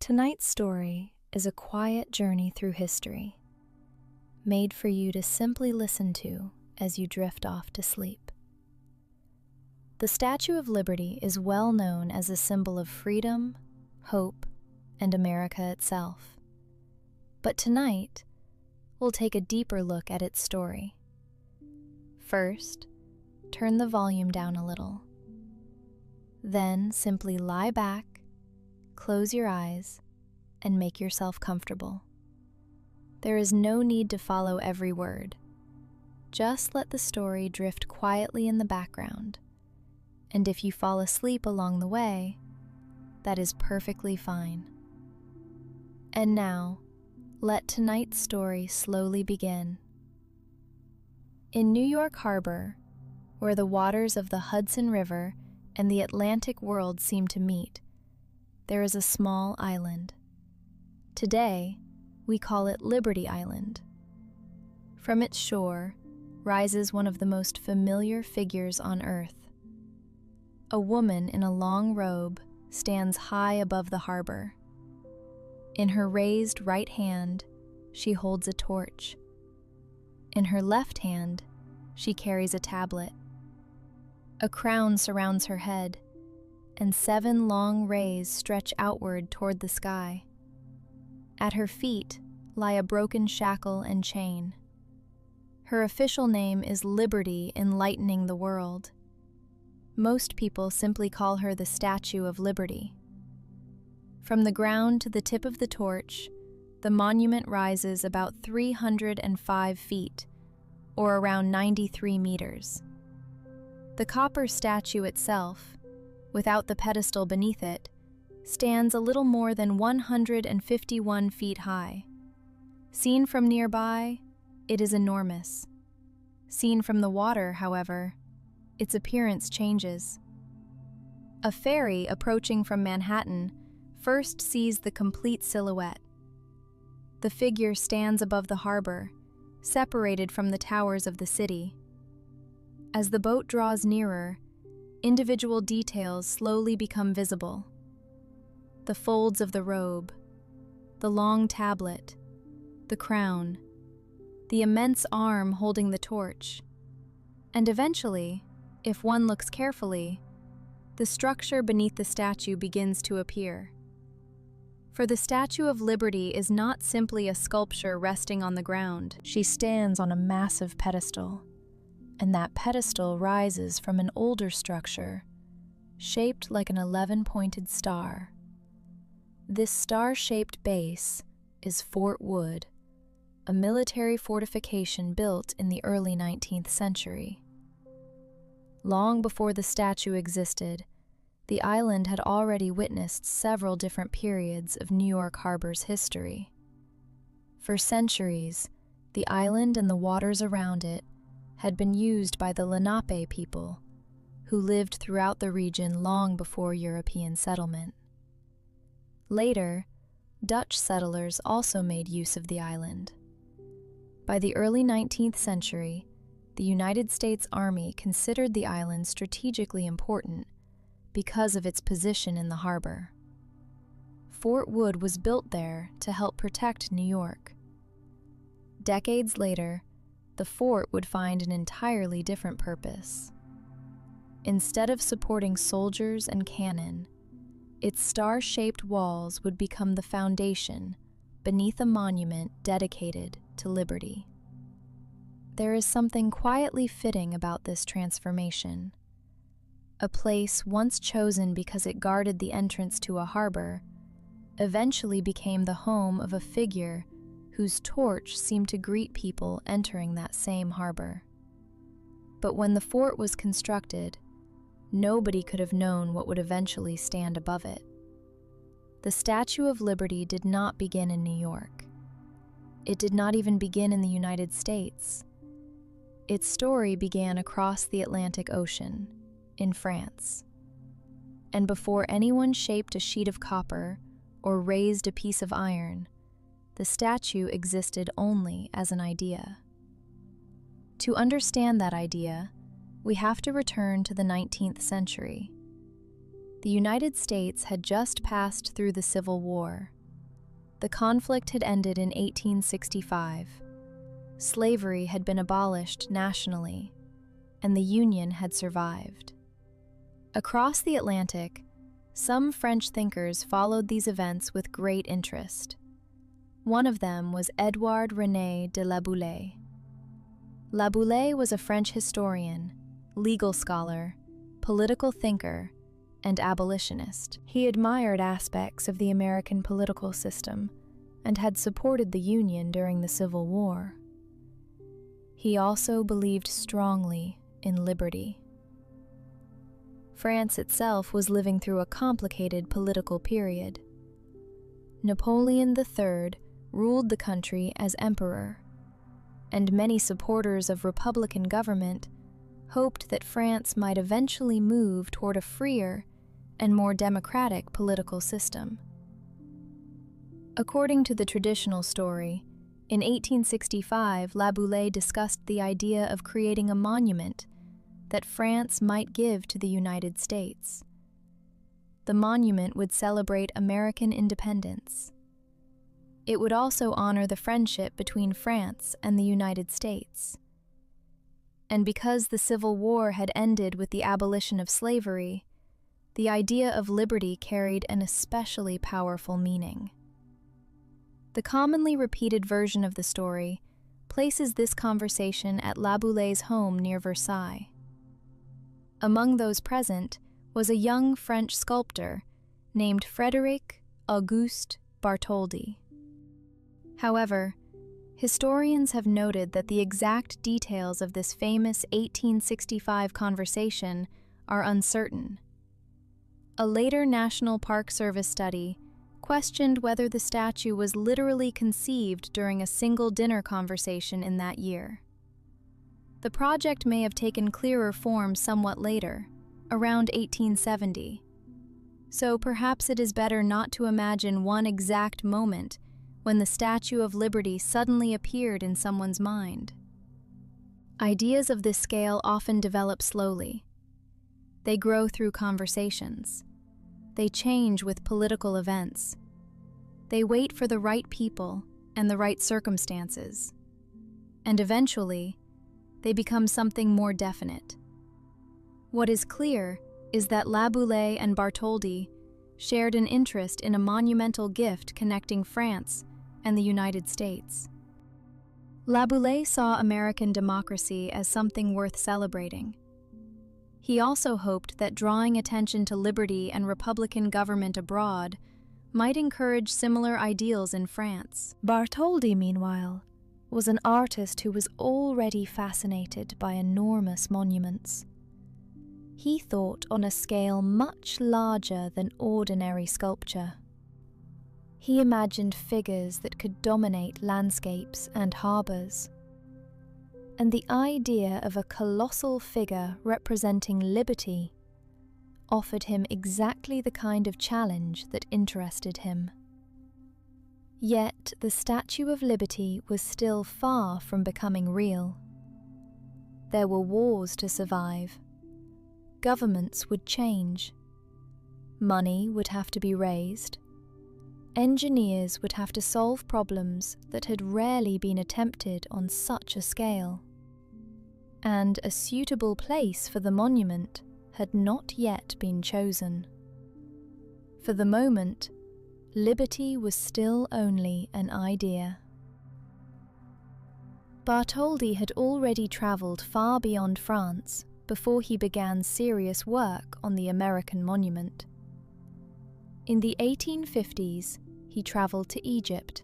Tonight's story is a quiet journey through history, made for you to simply listen to as you drift off to sleep. The Statue of Liberty is well known as a symbol of freedom, hope, and America itself. But tonight, we'll take a deeper look at its story. First, turn the volume down a little. Then simply lie back, close your eyes, and make yourself comfortable. There is no need to follow every word. Just let the story drift quietly in the background. And if you fall asleep along the way, that is perfectly fine. And now, let tonight's story slowly begin. In New York Harbor, where the waters of the Hudson River and the Atlantic world seem to meet, there is a small island. Today, we call it Liberty Island. From its shore rises one of the most familiar figures on Earth. A woman in a long robe stands high above the harbor. In her raised right hand, she holds a torch. In her left hand, she carries a tablet. A crown surrounds her head, and 7 long rays stretch outward toward the sky. At her feet lie a broken shackle and chain. Her official name is Liberty, Enlightening the World. Most people simply call her the Statue of Liberty. From the ground to the tip of the torch, the monument rises about 305 feet, or around 93 meters. The copper statue itself, without the pedestal beneath it, stands a little more than 151 feet high. Seen from nearby, it is enormous. Seen from the water, however, its appearance changes. A ferry approaching from Manhattan first sees the complete silhouette. The figure stands above the harbor, separated from the towers of the city. As the boat draws nearer, individual details slowly become visible. The folds of the robe, the long tablet, the crown, the immense arm holding the torch, and eventually, if one looks carefully, the structure beneath the statue begins to appear. For the Statue of Liberty is not simply a sculpture resting on the ground. She stands on a massive pedestal, and that pedestal rises from an older structure, shaped like an 11-pointed star. This star-shaped base is Fort Wood, a military fortification built in the early 19th century. Long before the statue existed, the island had already witnessed several different periods of New York Harbor's history. For centuries, the island and the waters around it had been used by the Lenape people, who lived throughout the region long before European settlement. Later, Dutch settlers also made use of the island. By the early 19th century, the United States Army considered the island strategically important because of its position in the harbor. Fort Wood was built there to help protect New York. Decades later, the fort would find an entirely different purpose. Instead of supporting soldiers and cannon, its star-shaped walls would become the foundation beneath a monument dedicated to liberty. There is something quietly fitting about this transformation. A place once chosen because it guarded the entrance to a harbor eventually became the home of a figure whose torch seemed to greet people entering that same harbor. But when the fort was constructed, nobody could have known what would eventually stand above it. The Statue of Liberty did not begin in New York. It did not even begin in the United States. Its story began across the Atlantic Ocean, in France. And before anyone shaped a sheet of copper or raised a piece of iron, the statue existed only as an idea. To understand that idea, we have to return to the 19th century. The United States had just passed through the Civil War, the conflict had ended in 1865. Slavery had been abolished nationally, and the Union had survived. Across the Atlantic, some French thinkers followed these events with great interest. One of them was Édouard René de La Boulaye. La Boulaye was a French historian, legal scholar, political thinker, and abolitionist. He admired aspects of the American political system and had supported the Union during the Civil War. He also believed strongly in liberty. France itself was living through a complicated political period. Napoleon III ruled the country as emperor, and many supporters of Republican government hoped that France might eventually move toward a freer and more democratic political system. According to the traditional story, in 1865, La Boulaye discussed the idea of creating a monument that France might give to the United States. The monument would celebrate American independence. It would also honor the friendship between France and the United States. And because the Civil War had ended with the abolition of slavery, the idea of liberty carried an especially powerful meaning. The commonly repeated version of the story places this conversation at La Boulaye's home near Versailles. Among those present was a young French sculptor named Frédéric Auguste Bartholdi. However, historians have noted that the exact details of this famous 1865 conversation are uncertain. A later National Park Service study questioned whether the statue was literally conceived during a single dinner conversation in that year. The project may have taken clearer form somewhat later, around 1870. So perhaps it is better not to imagine one exact moment when the Statue of Liberty suddenly appeared in someone's mind. Ideas of this scale often develop slowly. They grow through conversations. They change with political events. They wait for the right people and the right circumstances. And eventually, they become something more definite. What is clear is that La Boulaye and Bartholdi shared an interest in a monumental gift connecting France and the United States. La Boulaye saw American democracy as something worth celebrating. He also hoped that drawing attention to liberty and republican government abroad might encourage similar ideals in France. Bartholdi, meanwhile, was an artist who was already fascinated by enormous monuments. He thought on a scale much larger than ordinary sculpture. He imagined figures that could dominate landscapes and harbors. And the idea of a colossal figure representing liberty offered him exactly the kind of challenge that interested him. Yet the Statue of Liberty was still far from becoming real. There were wars to survive. Governments would change. Money would have to be raised. Engineers would have to solve problems that had rarely been attempted on such a scale. And a suitable place for the monument had not yet been chosen. For the moment, liberty was still only an idea. Bartholdi had already travelled far beyond France before he began serious work on the American monument. In the 1850s, he travelled to Egypt.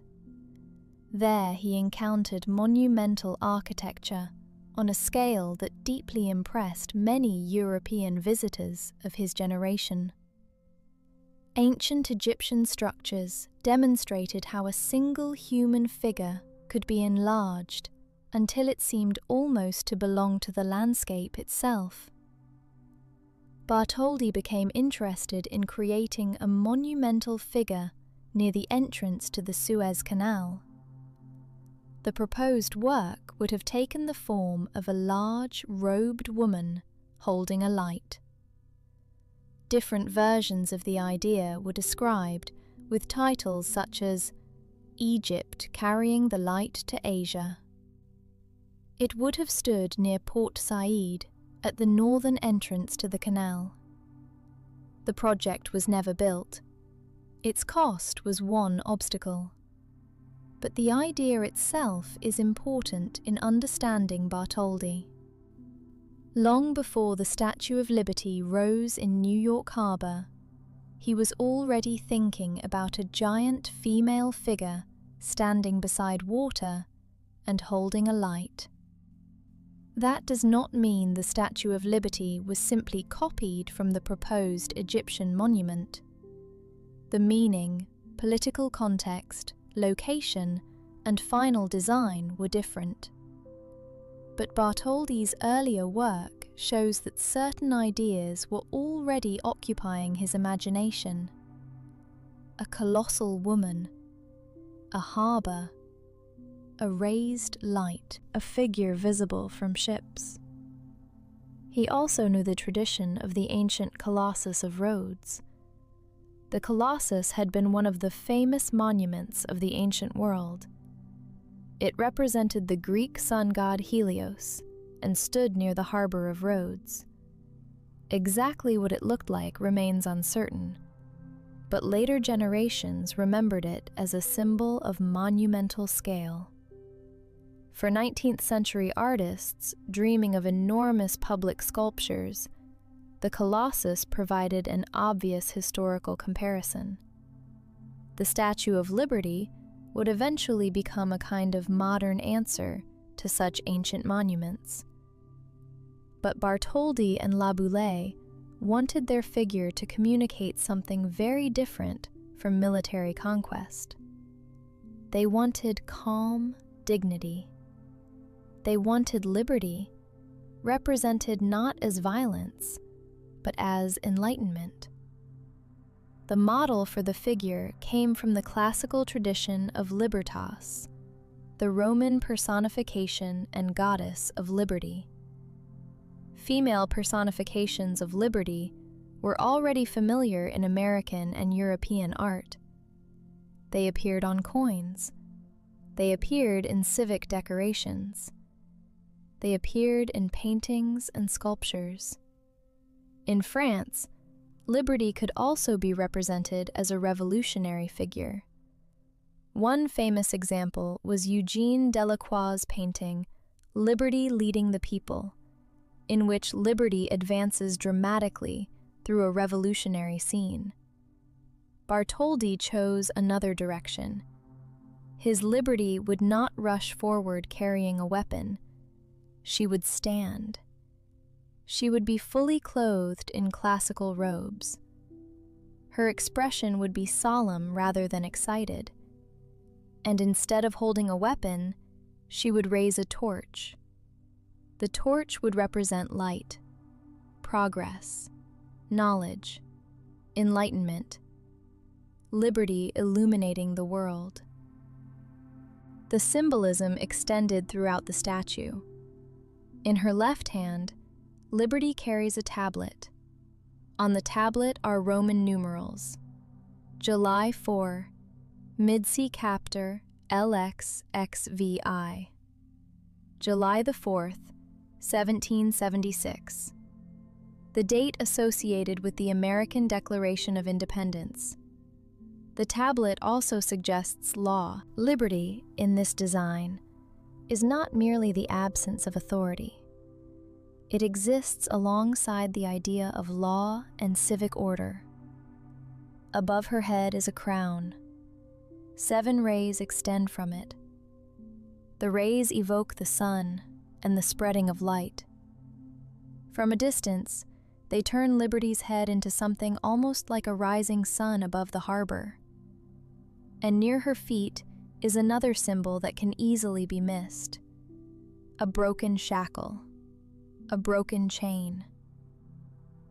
There he encountered monumental architecture on a scale that deeply impressed many European visitors of his generation. Ancient Egyptian structures demonstrated how a single human figure could be enlarged until it seemed almost to belong to the landscape itself. Bartholdi became interested in creating a monumental figure near the entrance to the Suez Canal. The proposed work would have taken the form of a large, robed woman holding a light. Different versions of the idea were described, with titles such as Egypt carrying the light to Asia. It would have stood near Port Said, at the northern entrance to the canal. The project was never built. Its cost was one obstacle. But the idea itself is important in understanding Bartholdi. Long before the Statue of Liberty rose in New York Harbor, he was already thinking about a giant female figure standing beside water and holding a light. That does not mean the Statue of Liberty was simply copied from the proposed Egyptian monument. The meaning, political context, location, and final design were different. But Bartholdi's earlier work shows that certain ideas were already occupying his imagination. A colossal woman, a harbor, a raised light, a figure visible from ships. He also knew the tradition of the ancient Colossus of Rhodes. The Colossus had been one of the famous monuments of the ancient world. It represented the Greek sun god Helios and stood near the harbor of Rhodes. Exactly what it looked like remains uncertain, but later generations remembered it as a symbol of monumental scale. For 19th century artists dreaming of enormous public sculptures, the Colossus provided an obvious historical comparison. The Statue of Liberty would eventually become a kind of modern answer to such ancient monuments. But Bartholdi and Laboulaye wanted their figure to communicate something very different from military conquest. They wanted calm dignity. They wanted liberty, represented not as violence, but as enlightenment. The model for the figure came from the classical tradition of Libertas, the Roman personification and goddess of liberty. Female personifications of liberty were already familiar in American and European art. They appeared on coins. They appeared in civic decorations. They appeared in paintings and sculptures. In France, liberty could also be represented as a revolutionary figure. One famous example was Eugene Delacroix's painting, Liberty Leading the People, in which liberty advances dramatically through a revolutionary scene. Bartholdi chose another direction. His liberty would not rush forward carrying a weapon. She would stand. She would be fully clothed in classical robes. Her expression would be solemn rather than excited. And instead of holding a weapon, she would raise a torch. The torch would represent light, progress, knowledge, enlightenment, liberty illuminating the world. The symbolism extended throughout the statue. In her left hand, Liberty carries a tablet. On the tablet are Roman numerals. July 4, Midsea Captor LXXVI. July the 4th, 1776. The date associated with the American Declaration of Independence. The tablet also suggests law. Liberty, in this design, is not merely the absence of authority. It exists alongside the idea of law and civic order. Above her head is a crown. 7 rays extend from it. The rays evoke the sun and the spreading of light. From a distance, they turn Liberty's head into something almost like a rising sun above the harbor. And near her feet is another symbol that can easily be missed: a broken shackle, a broken chain.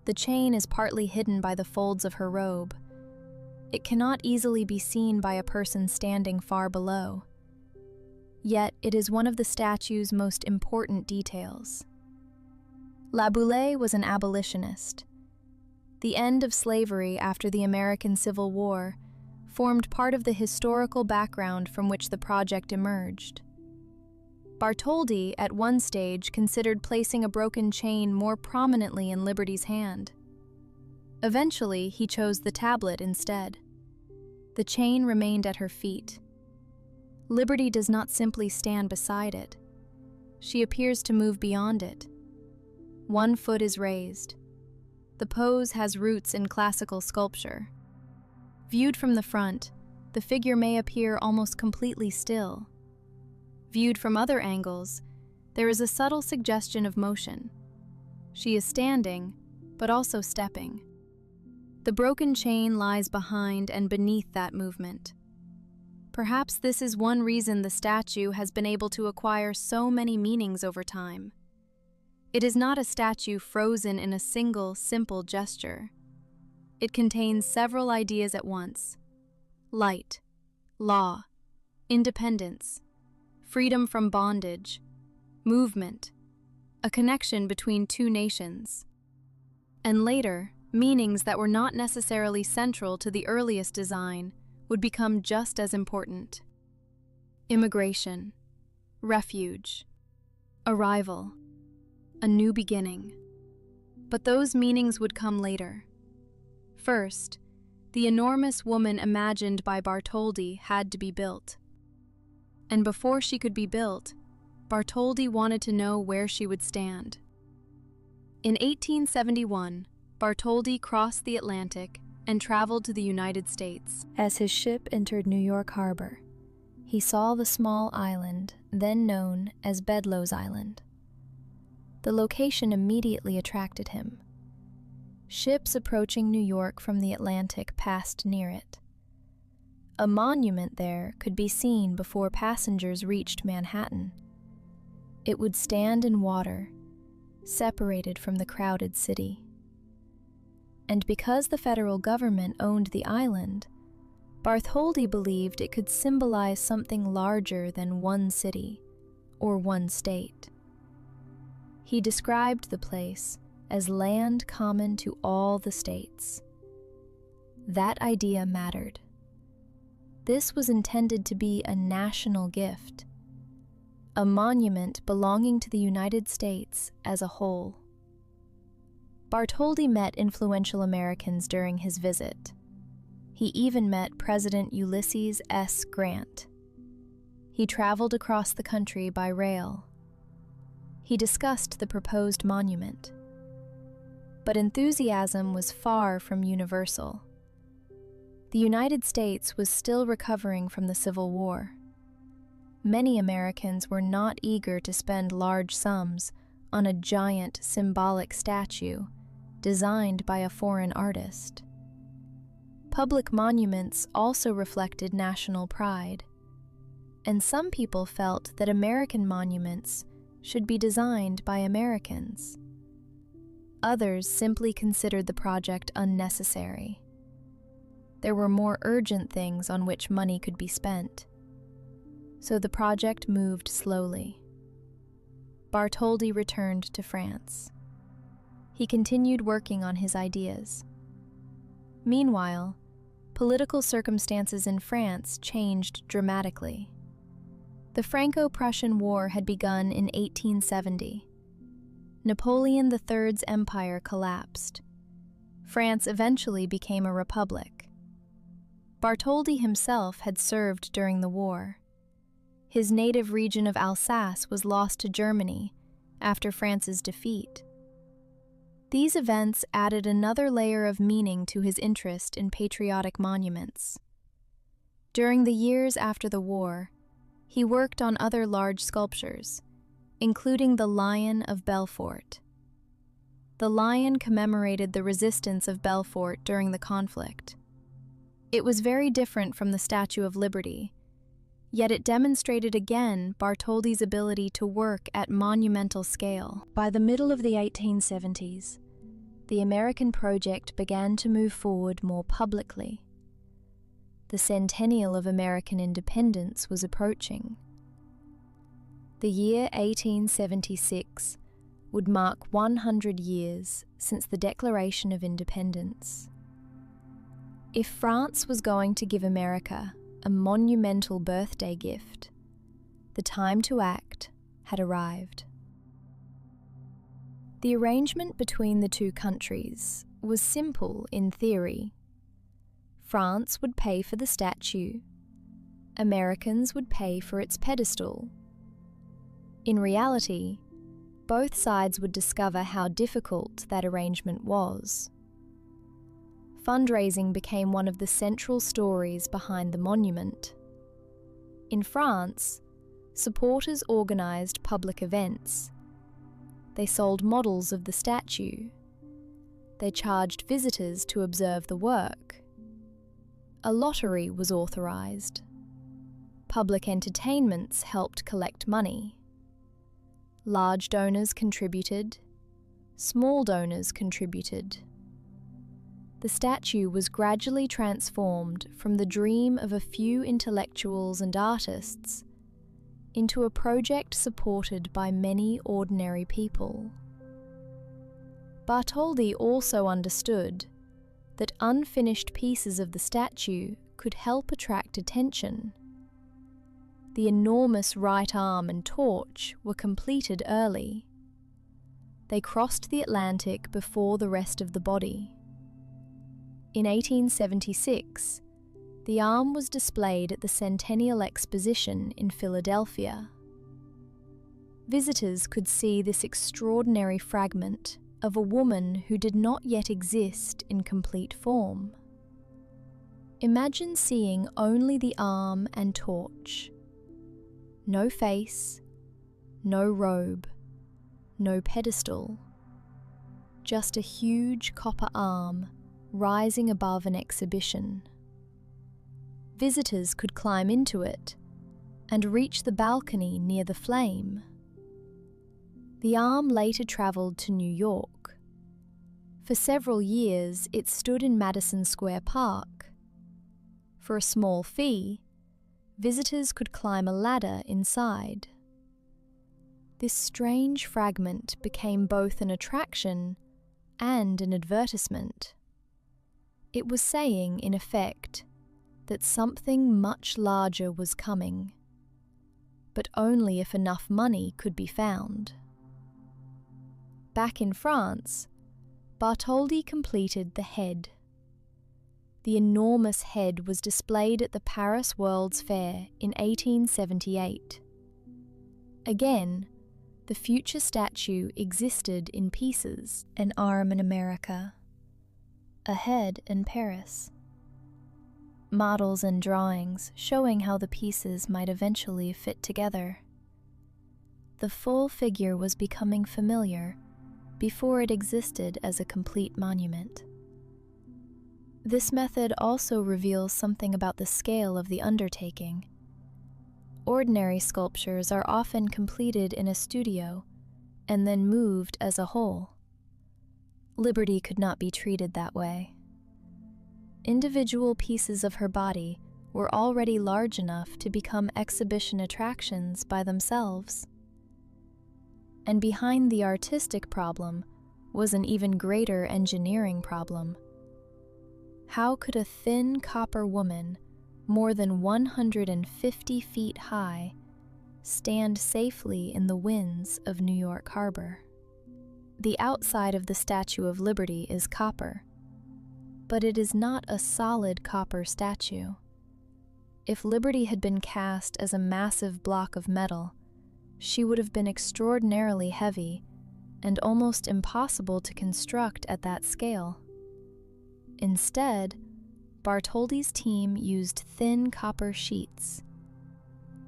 The chain is partly hidden by the folds of her robe. It cannot easily be seen by a person standing far below. Yet it is one of the statue's most important details. Laboulaye was an abolitionist. The end of slavery after the American Civil War formed part of the historical background from which the project emerged. Bartholdi, at one stage, considered placing a broken chain more prominently in Liberty's hand. Eventually, he chose the tablet instead. The chain remained at her feet. Liberty does not simply stand beside it. She appears to move beyond it. One foot is raised. The pose has roots in classical sculpture. Viewed from the front, the figure may appear almost completely still. Viewed from other angles, there is a subtle suggestion of motion. She is standing, but also stepping. The broken chain lies behind and beneath that movement. Perhaps this is one reason the statue has been able to acquire so many meanings over time. It is not a statue frozen in a single, simple gesture. It contains several ideas at once: light, law, independence, freedom from bondage, movement, a connection between two nations, and later, meanings that were not necessarily central to the earliest design would become just as important. Immigration, refuge, arrival, a new beginning. But those meanings would come later. First, the enormous woman imagined by Bartholdi had to be built. And before she could be built, Bartholdi wanted to know where she would stand. In 1871, Bartholdi crossed the Atlantic and traveled to the United States. As his ship entered New York Harbor, he saw the small island then known as Bedloe's Island. The location immediately attracted him. Ships approaching New York from the Atlantic passed near it. A monument there could be seen before passengers reached Manhattan. It would stand in water, separated from the crowded city. And because the federal government owned the island, Bartholdi believed it could symbolize something larger than one city or one state. He described the place as land common to all the states. That idea mattered. This was intended to be a national gift, a monument belonging to the United States as a whole. Bartholdi met influential Americans during his visit. He even met President Ulysses S. Grant. He traveled across the country by rail. He discussed the proposed monument. But enthusiasm was far from universal. The United States was still recovering from the Civil War. Many Americans were not eager to spend large sums on a giant symbolic statue designed by a foreign artist. Public monuments also reflected national pride, and some people felt that American monuments should be designed by Americans. Others simply considered the project unnecessary. There were more urgent things on which money could be spent, so the project moved slowly. Bartholdi returned to France. He continued working on his ideas. Meanwhile, political circumstances in France changed dramatically. The Franco-Prussian War had begun in 1870. Napoleon III's empire collapsed. France eventually became a republic. Bartholdi himself had served during the war. His native region of Alsace was lost to Germany after France's defeat. These events added another layer of meaning to his interest in patriotic monuments. During the years after the war, he worked on other large sculptures, including the Lion of Belfort. The lion commemorated the resistance of Belfort during the conflict. It was very different from the Statue of Liberty, yet it demonstrated again Bartholdi's ability to work at monumental scale. By the middle of the 1870s, the American project began to move forward more publicly. The centennial of American independence was approaching. The year 1876 would mark 100 years since the Declaration of Independence. If France was going to give America a monumental birthday gift, the time to act had arrived. The arrangement between the two countries was simple in theory. France would pay for the statue, Americans would pay for its pedestal. In reality, both sides would discover how difficult that arrangement was. Fundraising became one of the central stories behind the monument. In France, supporters organized public events. They sold models of the statue. They charged visitors to observe the work. A lottery was authorized. Public entertainments helped collect money. Large donors contributed. Small donors contributed. The statue was gradually transformed from the dream of a few intellectuals and artists into a project supported by many ordinary people. Bartholdi also understood that unfinished pieces of the statue could help attract attention. The enormous right arm and torch were completed early. They crossed the Atlantic before the rest of the body. In 1876, the arm was displayed at the Centennial Exposition in Philadelphia. Visitors could see this extraordinary fragment of a woman who did not yet exist in complete form. Imagine seeing only the arm and torch. No face, no robe, no pedestal. Just a huge copper arm rising above an exhibition. Visitors could climb into it and reach the balcony near the flame. The arm later traveled to New York. For several years, it stood in Madison Square Park. For a small fee, visitors could climb a ladder inside. This strange fragment became both an attraction and an advertisement. It was saying, in effect, that something much larger was coming, but only if enough money could be found. Back in France, Bartholdi completed the head. The enormous head was displayed at the Paris World's Fair in 1878. Again, the future statue existed in pieces: an arm in America, a head in Paris. Models and drawings showing how the pieces might eventually fit together. The full figure was becoming familiar before it existed as a complete monument. This method also reveals something about the scale of the undertaking. Ordinary sculptures are often completed in a studio and then moved as a whole. Liberty could not be treated that way. Individual pieces of her body were already large enough to become exhibition attractions by themselves. And behind the artistic problem was an even greater engineering problem. How could a thin copper woman, more than 150 feet high, stand safely in the winds of New York Harbor? The outside of the Statue of Liberty is copper, but it is not a solid copper statue. If Liberty had been cast as a massive block of metal, she would have been extraordinarily heavy and almost impossible to construct at that scale. Instead, Bartholdi's team used thin copper sheets.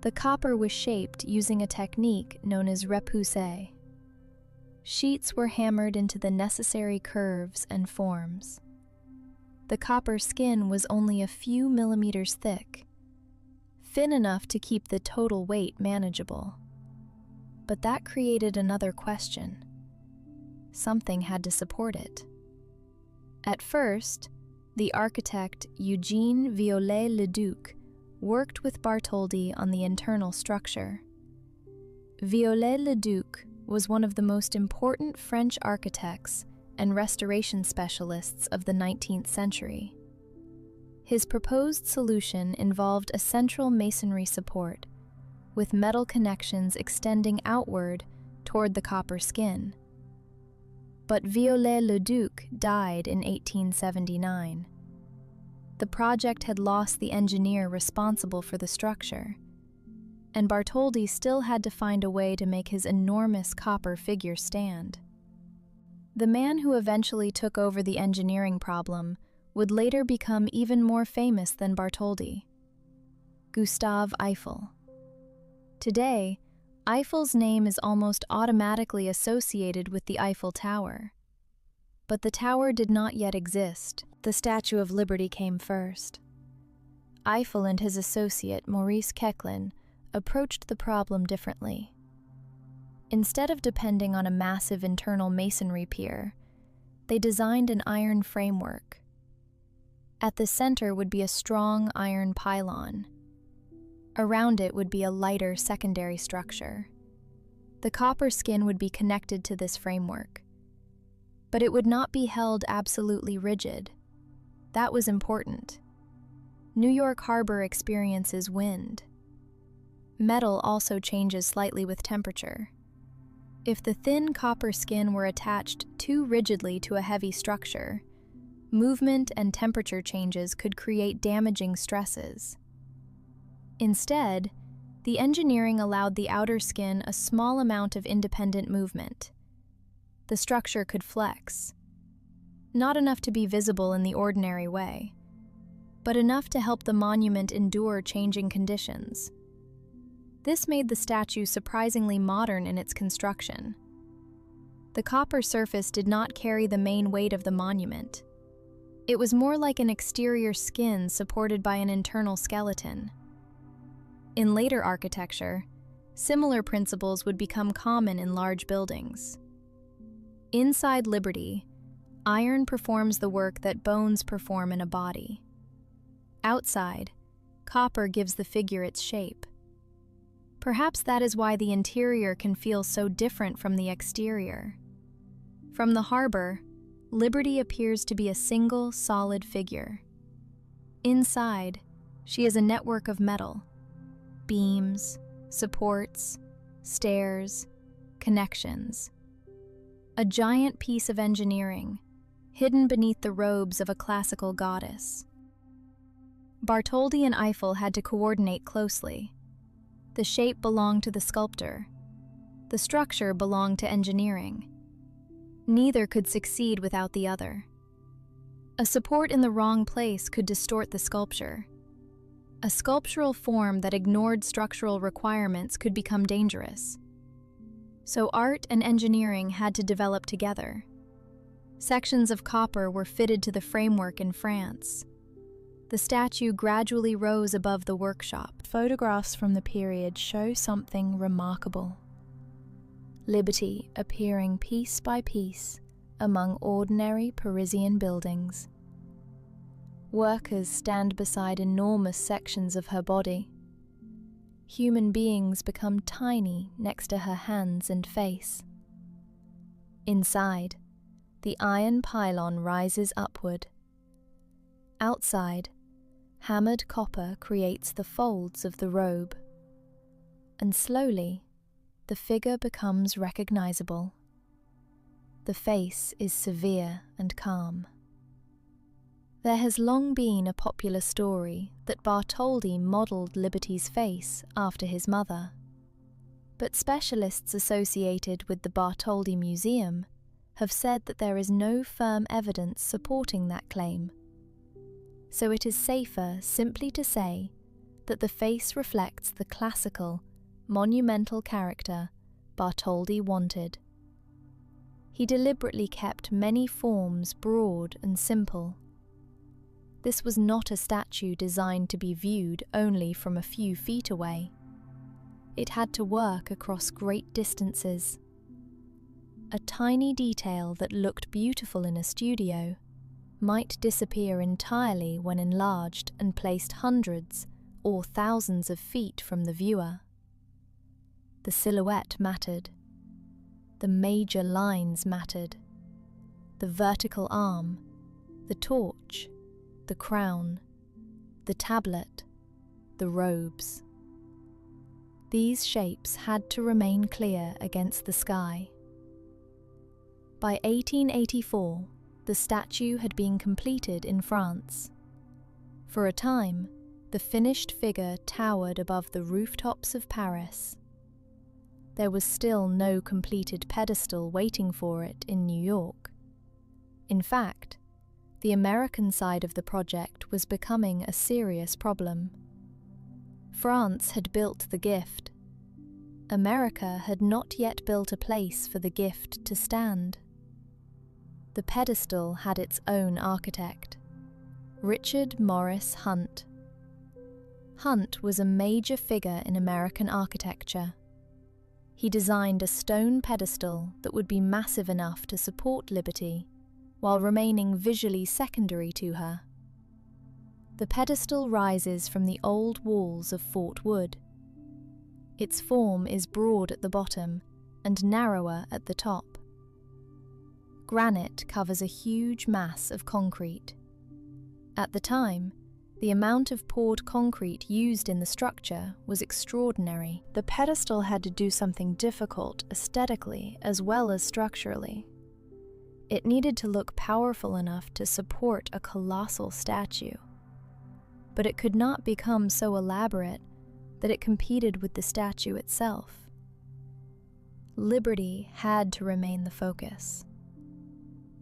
The copper was shaped using a technique known as repoussé. Sheets were hammered into the necessary curves and forms. The copper skin was only a few millimeters thick, thin enough to keep the total weight manageable. But that created another question. Something had to support it. At first, the architect Eugène Viollet-le-Duc worked with Bartholdi on the internal structure. Viollet-le-Duc was one of the most important French architects and restoration specialists of the 19th century. His proposed solution involved a central masonry support, with metal connections extending outward toward the copper skin. But Viollet-le-Duc died in 1879. The project had lost the engineer responsible for the structure, and Bartholdi still had to find a way to make his enormous copper figure stand. The man who eventually took over the engineering problem would later become even more famous than Bartholdi: Gustave Eiffel. Today, Eiffel's name is almost automatically associated with the Eiffel Tower. But the tower did not yet exist. The Statue of Liberty came first. Eiffel and his associate, Maurice Queclin, approached the problem differently. Instead of depending on a massive internal masonry pier, they designed an iron framework. At the center would be a strong iron pylon. Around it would be a lighter secondary structure. The copper skin would be connected to this framework. But it would not be held absolutely rigid. That was important. New York Harbor experiences wind. Metal also changes slightly with temperature. If the thin copper skin were attached too rigidly to a heavy structure, movement and temperature changes could create damaging stresses. Instead, the engineering allowed the outer skin a small amount of independent movement. The structure could flex, not enough to be visible in the ordinary way, but enough to help the monument endure changing conditions. This made the statue surprisingly modern in its construction. The copper surface did not carry the main weight of the monument. It was more like an exterior skin supported by an internal skeleton. In later architecture, similar principles would become common in large buildings. Inside Liberty, iron performs the work that bones perform in a body. Outside, copper gives the figure its shape. Perhaps that is why the interior can feel so different from the exterior. From the harbor, Liberty appears to be a single, solid figure. Inside, she is a network of metal: beams, supports, stairs, connections. A giant piece of engineering, hidden beneath the robes of a classical goddess. Bartholdi and Eiffel had to coordinate closely. The shape belonged to the sculptor. The structure belonged to engineering. Neither could succeed without the other. A support in the wrong place could distort the sculpture. A sculptural form that ignored structural requirements could become dangerous. So art and engineering had to develop together. Sections of copper were fitted to the framework in France. The statue gradually rose above the workshop. Photographs from the period show something remarkable. Liberty appearing piece by piece among ordinary Parisian buildings. Workers stand beside enormous sections of her body. Human beings become tiny next to her hands and face. Inside, the iron pylon rises upward. Outside, hammered copper creates the folds of the robe. And slowly, the figure becomes recognizable. The face is severe and calm. There has long been a popular story that Bartholdi modeled Liberty's face after his mother. But specialists associated with the Bartholdi Museum have said that there is no firm evidence supporting that claim. So it is safer simply to say that the face reflects the classical, monumental character Bartholdi wanted. He deliberately kept many forms broad and simple. This was not a statue designed to be viewed only from a few feet away. It had to work across great distances. A tiny detail that looked beautiful in a studio might disappear entirely when enlarged and placed hundreds or thousands of feet from the viewer. The silhouette mattered. The major lines mattered. The vertical arm, the torch, the crown, the tablet, the robes. These shapes had to remain clear against the sky. By 1884, the statue had been completed in France. For a time, the finished figure towered above the rooftops of Paris. There was still no completed pedestal waiting for it in New York. In fact, the American side of the project was becoming a serious problem. France had built the gift. America had not yet built a place for the gift to stand. The pedestal had its own architect, Richard Morris Hunt. Hunt was a major figure in American architecture. He designed a stone pedestal that would be massive enough to support Liberty, while remaining visually secondary to her. The pedestal rises from the old walls of Fort Wood. Its form is broad at the bottom and narrower at the top. Granite covers a huge mass of concrete. At the time, the amount of poured concrete used in the structure was extraordinary. The pedestal had to do something difficult aesthetically as well as structurally. It needed to look powerful enough to support a colossal statue. But it could not become so elaborate that it competed with the statue itself. Liberty had to remain the focus.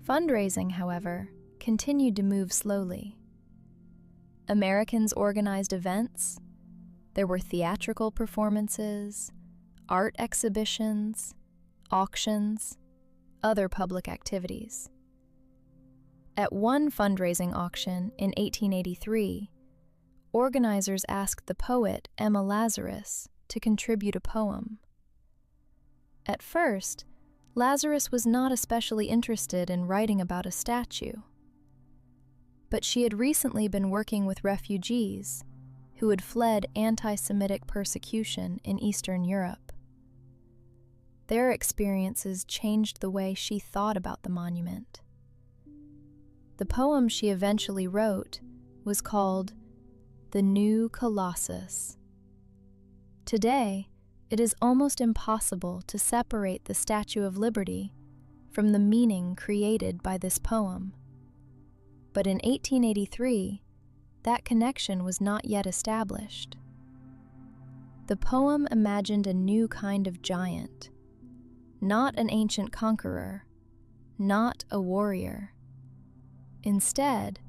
Fundraising, however, continued to move slowly. Americans organized events. There were theatrical performances, art exhibitions, auctions, other public activities. At one fundraising auction in 1883, organizers asked the poet Emma Lazarus to contribute a poem. At first, Lazarus was not especially interested in writing about a statue. But she had recently been working with refugees who had fled anti-Semitic persecution in Eastern Europe. Their experiences changed the way she thought about the monument. The poem she eventually wrote was called The New Colossus. Today, it is almost impossible to separate the Statue of Liberty from the meaning created by this poem. But in 1883, that connection was not yet established. The poem imagined a new kind of giant, not an ancient conqueror, not a warrior. Instead,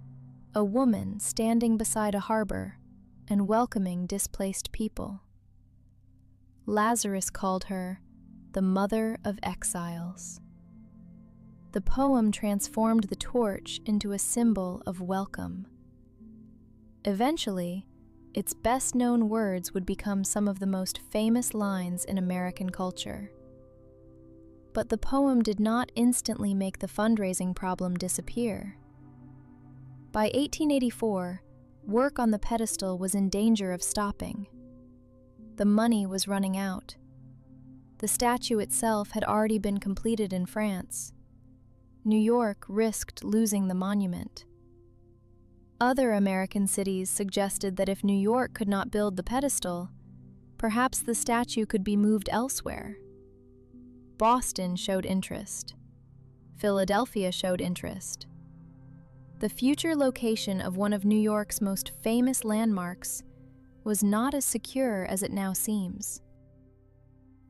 a woman standing beside a harbor and welcoming displaced people. Lazarus called her the Mother of Exiles. The poem transformed the torch into a symbol of welcome. Eventually, its best-known words would become some of the most famous lines in American culture. But the poem did not instantly make the fundraising problem disappear. By 1884, work on the pedestal was in danger of stopping. The money was running out. The statue itself had already been completed in France. New York risked losing the monument. Other American cities suggested that if New York could not build the pedestal, perhaps the statue could be moved elsewhere. Boston showed interest. Philadelphia showed interest. The future location of one of New York's most famous landmarks was not as secure as it now seems.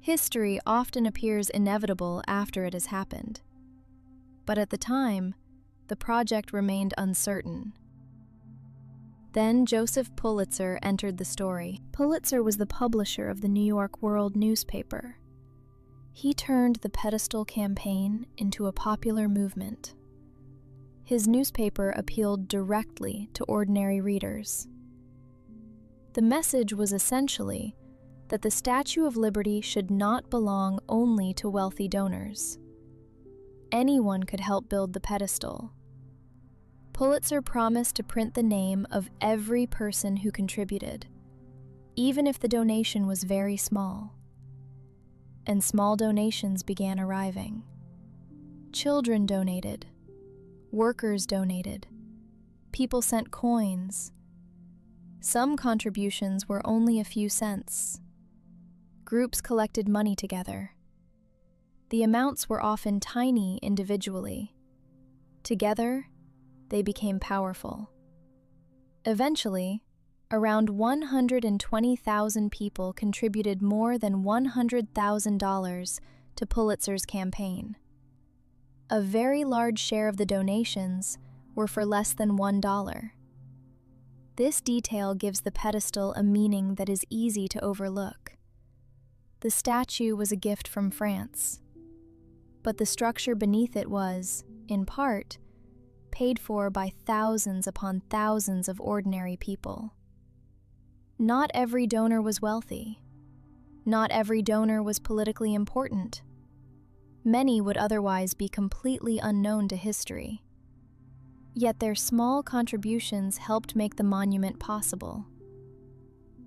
History often appears inevitable after it has happened. But at the time, the project remained uncertain. Then Joseph Pulitzer entered the story. Pulitzer was the publisher of the New York World newspaper. He turned the pedestal campaign into a popular movement. His newspaper appealed directly to ordinary readers. The message was essentially that the Statue of Liberty should not belong only to wealthy donors. Anyone could help build the pedestal. Pulitzer promised to print the name of every person who contributed, even if the donation was very small. And small donations began arriving. Children donated. Workers donated. People sent coins. Some contributions were only a few cents. Groups collected money together. The amounts were often tiny individually. Together, they became powerful. Eventually, around 120,000 people contributed more than $100,000 to Pulitzer's campaign. A very large share of the donations were for less than $1. This detail gives the pedestal a meaning that is easy to overlook. The statue was a gift from France, but the structure beneath it was, in part, paid for by thousands upon thousands of ordinary people. Not every donor was wealthy. Not every donor was politically important. Many would otherwise be completely unknown to history. Yet their small contributions helped make the monument possible.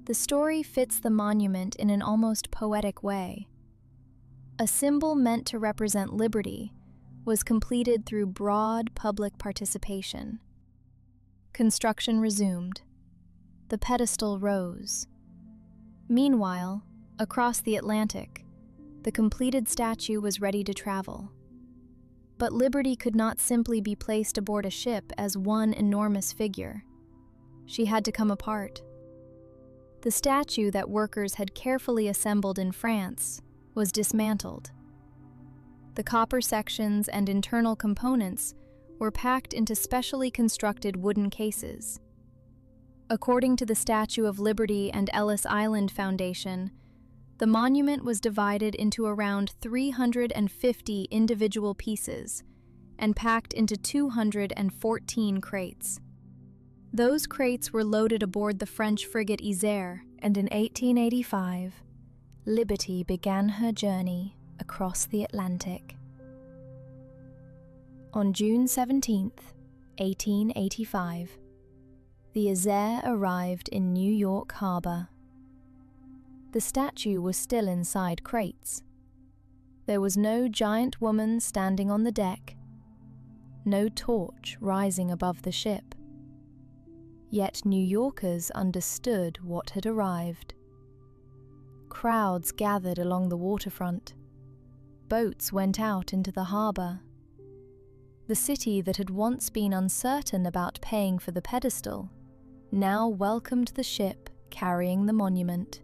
The story fits the monument in an almost poetic way. A symbol meant to represent liberty was completed through broad public participation. Construction resumed. The pedestal rose. Meanwhile, across the Atlantic, the completed statue was ready to travel. But liberty could not simply be placed aboard a ship as one enormous figure. She had to come apart. The statue that workers had carefully assembled in France was dismantled. The copper sections and internal components were packed into specially constructed wooden cases. According to the Statue of Liberty and Ellis Island Foundation, the monument was divided into around 350 individual pieces and packed into 214 crates. Those crates were loaded aboard the French frigate Isère, and in 1885, Liberty began her journey across the Atlantic. On June 17, 1885, the Isère arrived in New York Harbor. The statue was still inside crates. There was no giant woman standing on the deck, no torch rising above the ship. Yet New Yorkers understood what had arrived. Crowds gathered along the waterfront. Boats went out into the harbor. The city that had once been uncertain about paying for the pedestal now welcomed the ship carrying the monument.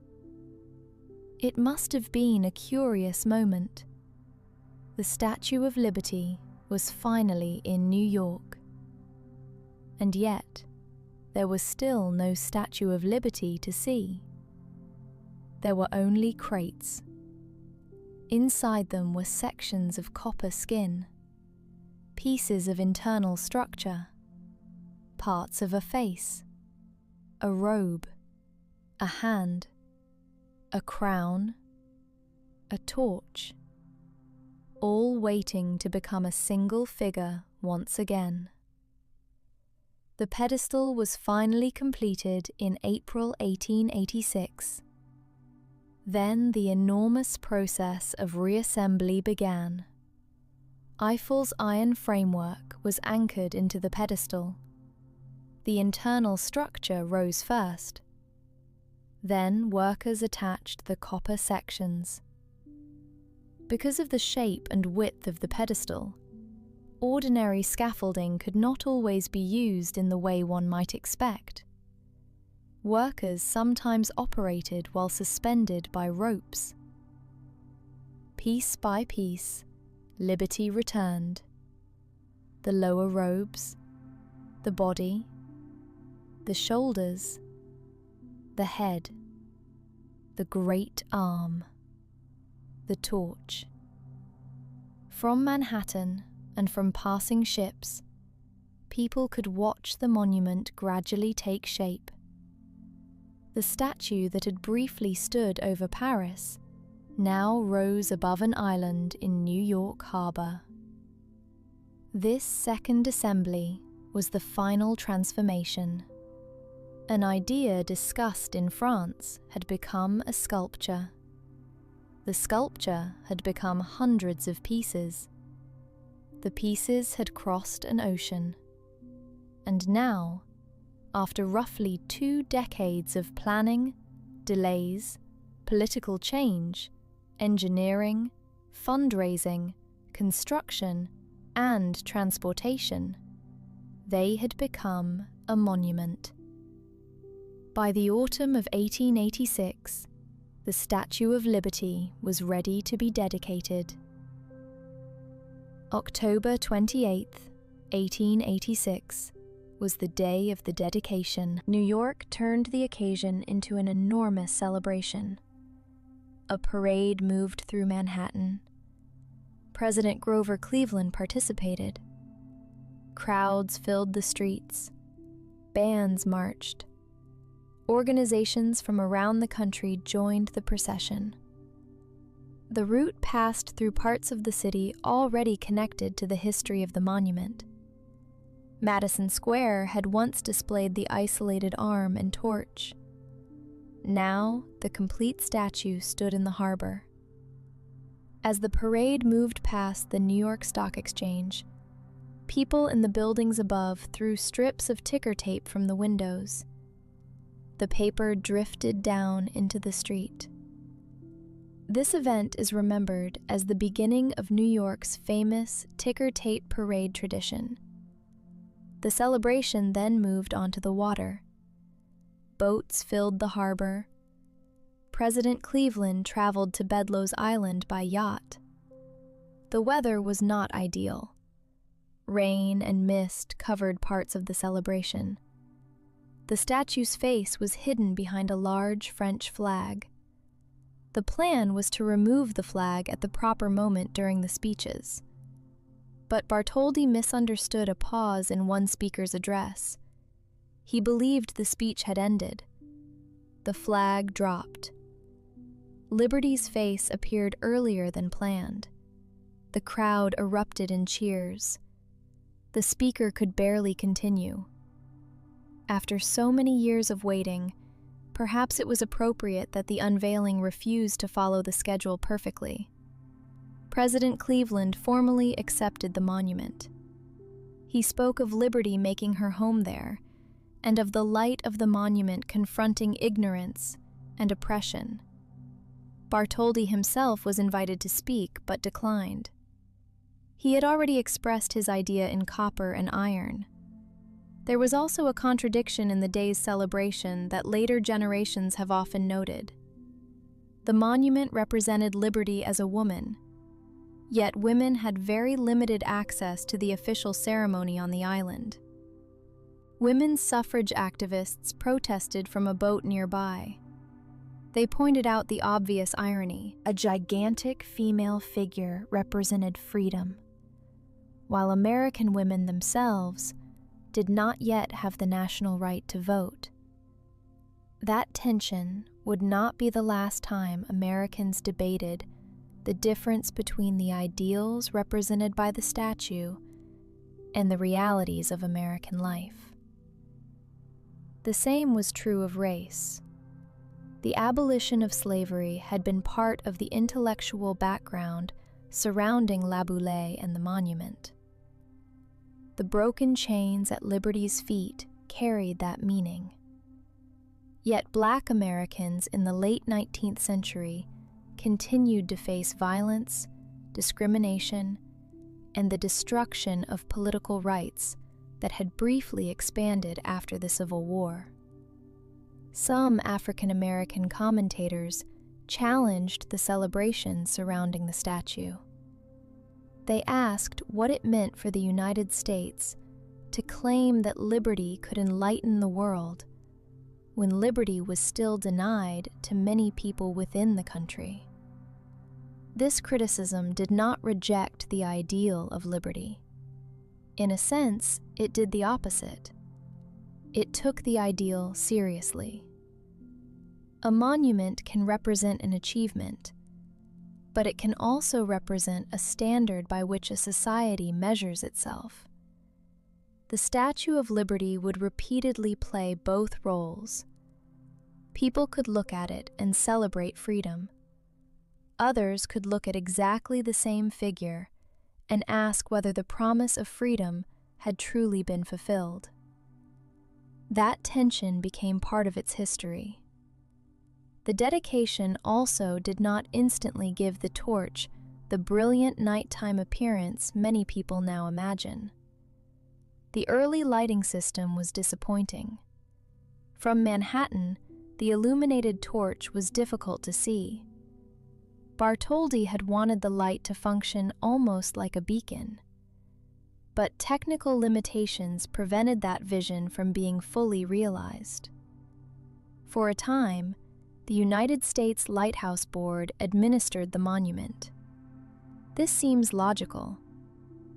It must have been a curious moment. The Statue of Liberty was finally in New York. And yet, there was still no Statue of Liberty to see. There were only crates. Inside them were sections of copper skin, pieces of internal structure, parts of a face, a robe, a hand, a crown, a torch, all waiting to become a single figure once again. The pedestal was finally completed in April 1886. Then the enormous process of reassembly began. Eiffel's iron framework was anchored into the pedestal. The internal structure rose first. Then workers attached the copper sections. Because of the shape and width of the pedestal, ordinary scaffolding could not always be used in the way one might expect. Workers sometimes operated while suspended by ropes. Piece by piece, liberty returned. The lower robes, the body, the shoulders, the head, the great arm, the torch. From Manhattan and from passing ships, people could watch the monument gradually take shape. The statue that had briefly stood over Paris now rose above an island in New York Harbor. This second assembly was the final transformation. An idea discussed in France had become a sculpture. The sculpture had become hundreds of pieces. The pieces had crossed an ocean. And now, after roughly 2 decades of planning, delays, political change, engineering, fundraising, construction, and transportation, they had become a monument. By the autumn of 1886, the Statue of Liberty was ready to be dedicated. October 28, 1886, was the day of the dedication. New York turned the occasion into an enormous celebration. A parade moved through Manhattan. President Grover Cleveland participated. Crowds filled the streets. Bands marched. Organizations from around the country joined the procession. The route passed through parts of the city already connected to the history of the monument. Madison Square had once displayed the isolated arm and torch. Now, the complete statue stood in the harbor. As the parade moved past the New York Stock Exchange, people in the buildings above threw strips of ticker tape from the windows. The paper drifted down into the street. This event is remembered as the beginning of New York's famous ticker tape parade tradition. The celebration then moved onto the water. Boats filled the harbor. President Cleveland traveled to Bedloe's Island by yacht. The weather was not ideal. Rain and mist covered parts of the celebration. The statue's face was hidden behind a large French flag. The plan was to remove the flag at the proper moment during the speeches. But Bartholdi misunderstood a pause in one speaker's address. He believed the speech had ended. The flag dropped. Liberty's face appeared earlier than planned. The crowd erupted in cheers. The speaker could barely continue. After so many years of waiting, perhaps it was appropriate that the unveiling refused to follow the schedule perfectly. President Cleveland formally accepted the monument. He spoke of liberty making her home there, and of the light of the monument confronting ignorance and oppression. Bartholdi himself was invited to speak, but declined. He had already expressed his idea in copper and iron. There was also a contradiction in the day's celebration that later generations have often noted. The monument represented liberty as a woman, yet women had very limited access to the official ceremony on the island. Women's suffrage activists protested from a boat nearby. They pointed out the obvious irony. A gigantic female figure represented freedom, while American women themselves did not yet have the national right to vote. That tension would not be the last time Americans debated the difference between the ideals represented by the statue and the realities of American life. The same was true of race. The abolition of slavery had been part of the intellectual background surrounding La Boulée and the monument. The broken chains at Liberty's feet carried that meaning. Yet Black Americans in the late 19th century continued to face violence, discrimination, and the destruction of political rights that had briefly expanded after the Civil War. Some African American commentators challenged the celebration surrounding the statue. They asked what it meant for the United States to claim that liberty could enlighten the world when liberty was still denied to many people within the country. This criticism did not reject the ideal of liberty. In a sense, it did the opposite. It took the ideal seriously. A monument can represent an achievement, but it can also represent a standard by which a society measures itself. The Statue of Liberty would repeatedly play both roles. People could look at it and celebrate freedom. Others could look at exactly the same figure and ask whether the promise of freedom had truly been fulfilled. That tension became part of its history. The dedication also did not instantly give the torch the brilliant nighttime appearance many people now imagine. The early lighting system was disappointing. From Manhattan, the illuminated torch was difficult to see. Bartholdi had wanted the light to function almost like a beacon. But technical limitations prevented that vision from being fully realized. For a time, the United States Lighthouse Board administered the monument. This seems logical.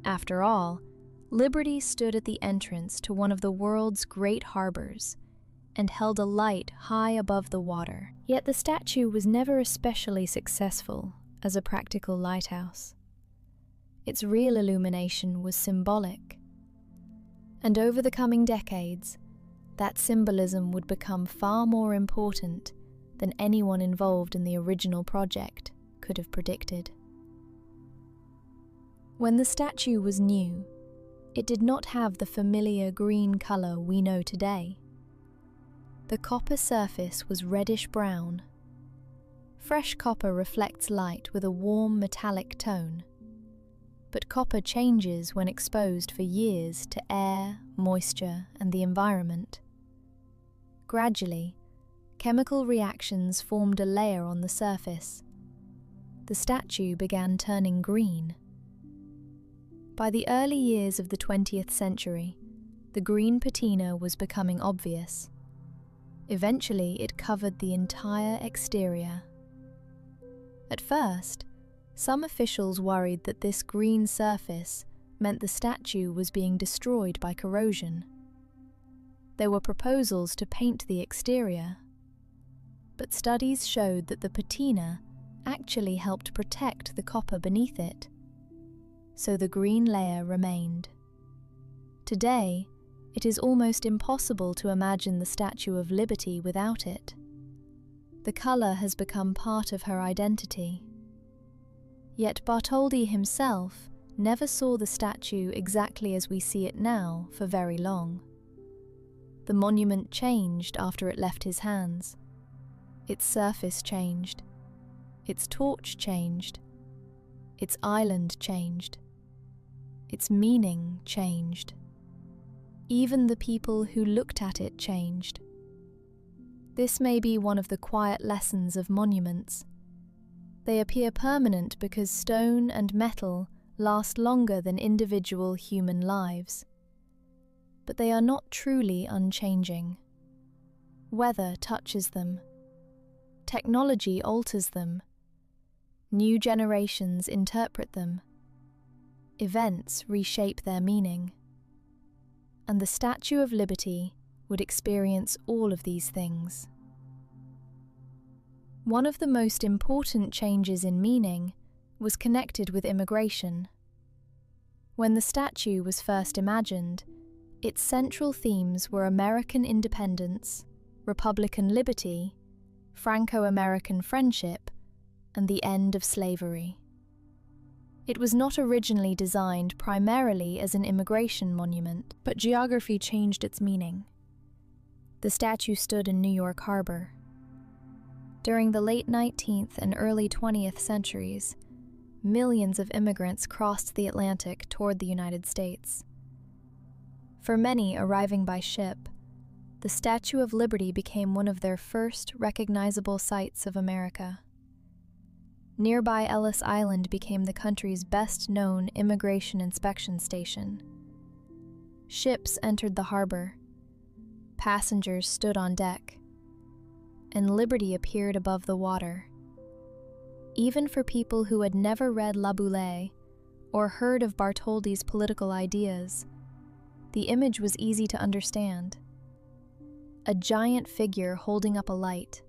After all, Liberty stood at the entrance to one of the world's great harbors and held a light high above the water. Yet the statue was never especially successful as a practical lighthouse. Its real illumination was symbolic. And over the coming decades, that symbolism would become far more important than anyone involved in the original project could have predicted. When the statue was new, it did not have the familiar green color we know today. The copper surface was reddish-brown. Fresh copper reflects light with a warm metallic tone. But copper changes when exposed for years to air, moisture, and the environment. Gradually, chemical reactions formed a layer on the surface. The statue began turning green. By the early years of the 20th century, the green patina was becoming obvious. Eventually, it covered the entire exterior. At first, some officials worried that this green surface meant the statue was being destroyed by corrosion. There were proposals to paint the exterior, but studies showed that the patina actually helped protect the copper beneath it, so the green layer remained. Today, it is almost impossible to imagine the Statue of Liberty without it. The color has become part of her identity. Yet Bartholdi himself never saw the statue exactly as we see it now for very long. The monument changed after it left his hands. Its surface changed. Its torch changed. Its island changed. Its meaning changed. Even the people who looked at it changed. This may be one of the quiet lessons of monuments. They appear permanent because stone and metal last longer than individual human lives. But they are not truly unchanging. Weather touches them. Technology alters them. New generations interpret them. Events reshape their meaning. And the Statue of Liberty would experience all of these things. One of the most important changes in meaning was connected with immigration. When the statue was first imagined, its central themes were American independence, Republican liberty, Franco-American friendship, and the end of slavery. It was not originally designed primarily as an immigration monument, but geography changed its meaning. The statue stood in New York Harbor. During the late 19th and early 20th centuries, millions of immigrants crossed the Atlantic toward the United States. For many arriving by ship, the Statue of Liberty became one of their first recognizable sights of America. Nearby Ellis Island became the country's best-known immigration inspection station. Ships entered the harbor. Passengers stood on deck, and Liberty appeared above the water. Even for people who had never read La Boule or heard of Bartholdi's political ideas, the image was easy to understand. A giant figure holding up a light,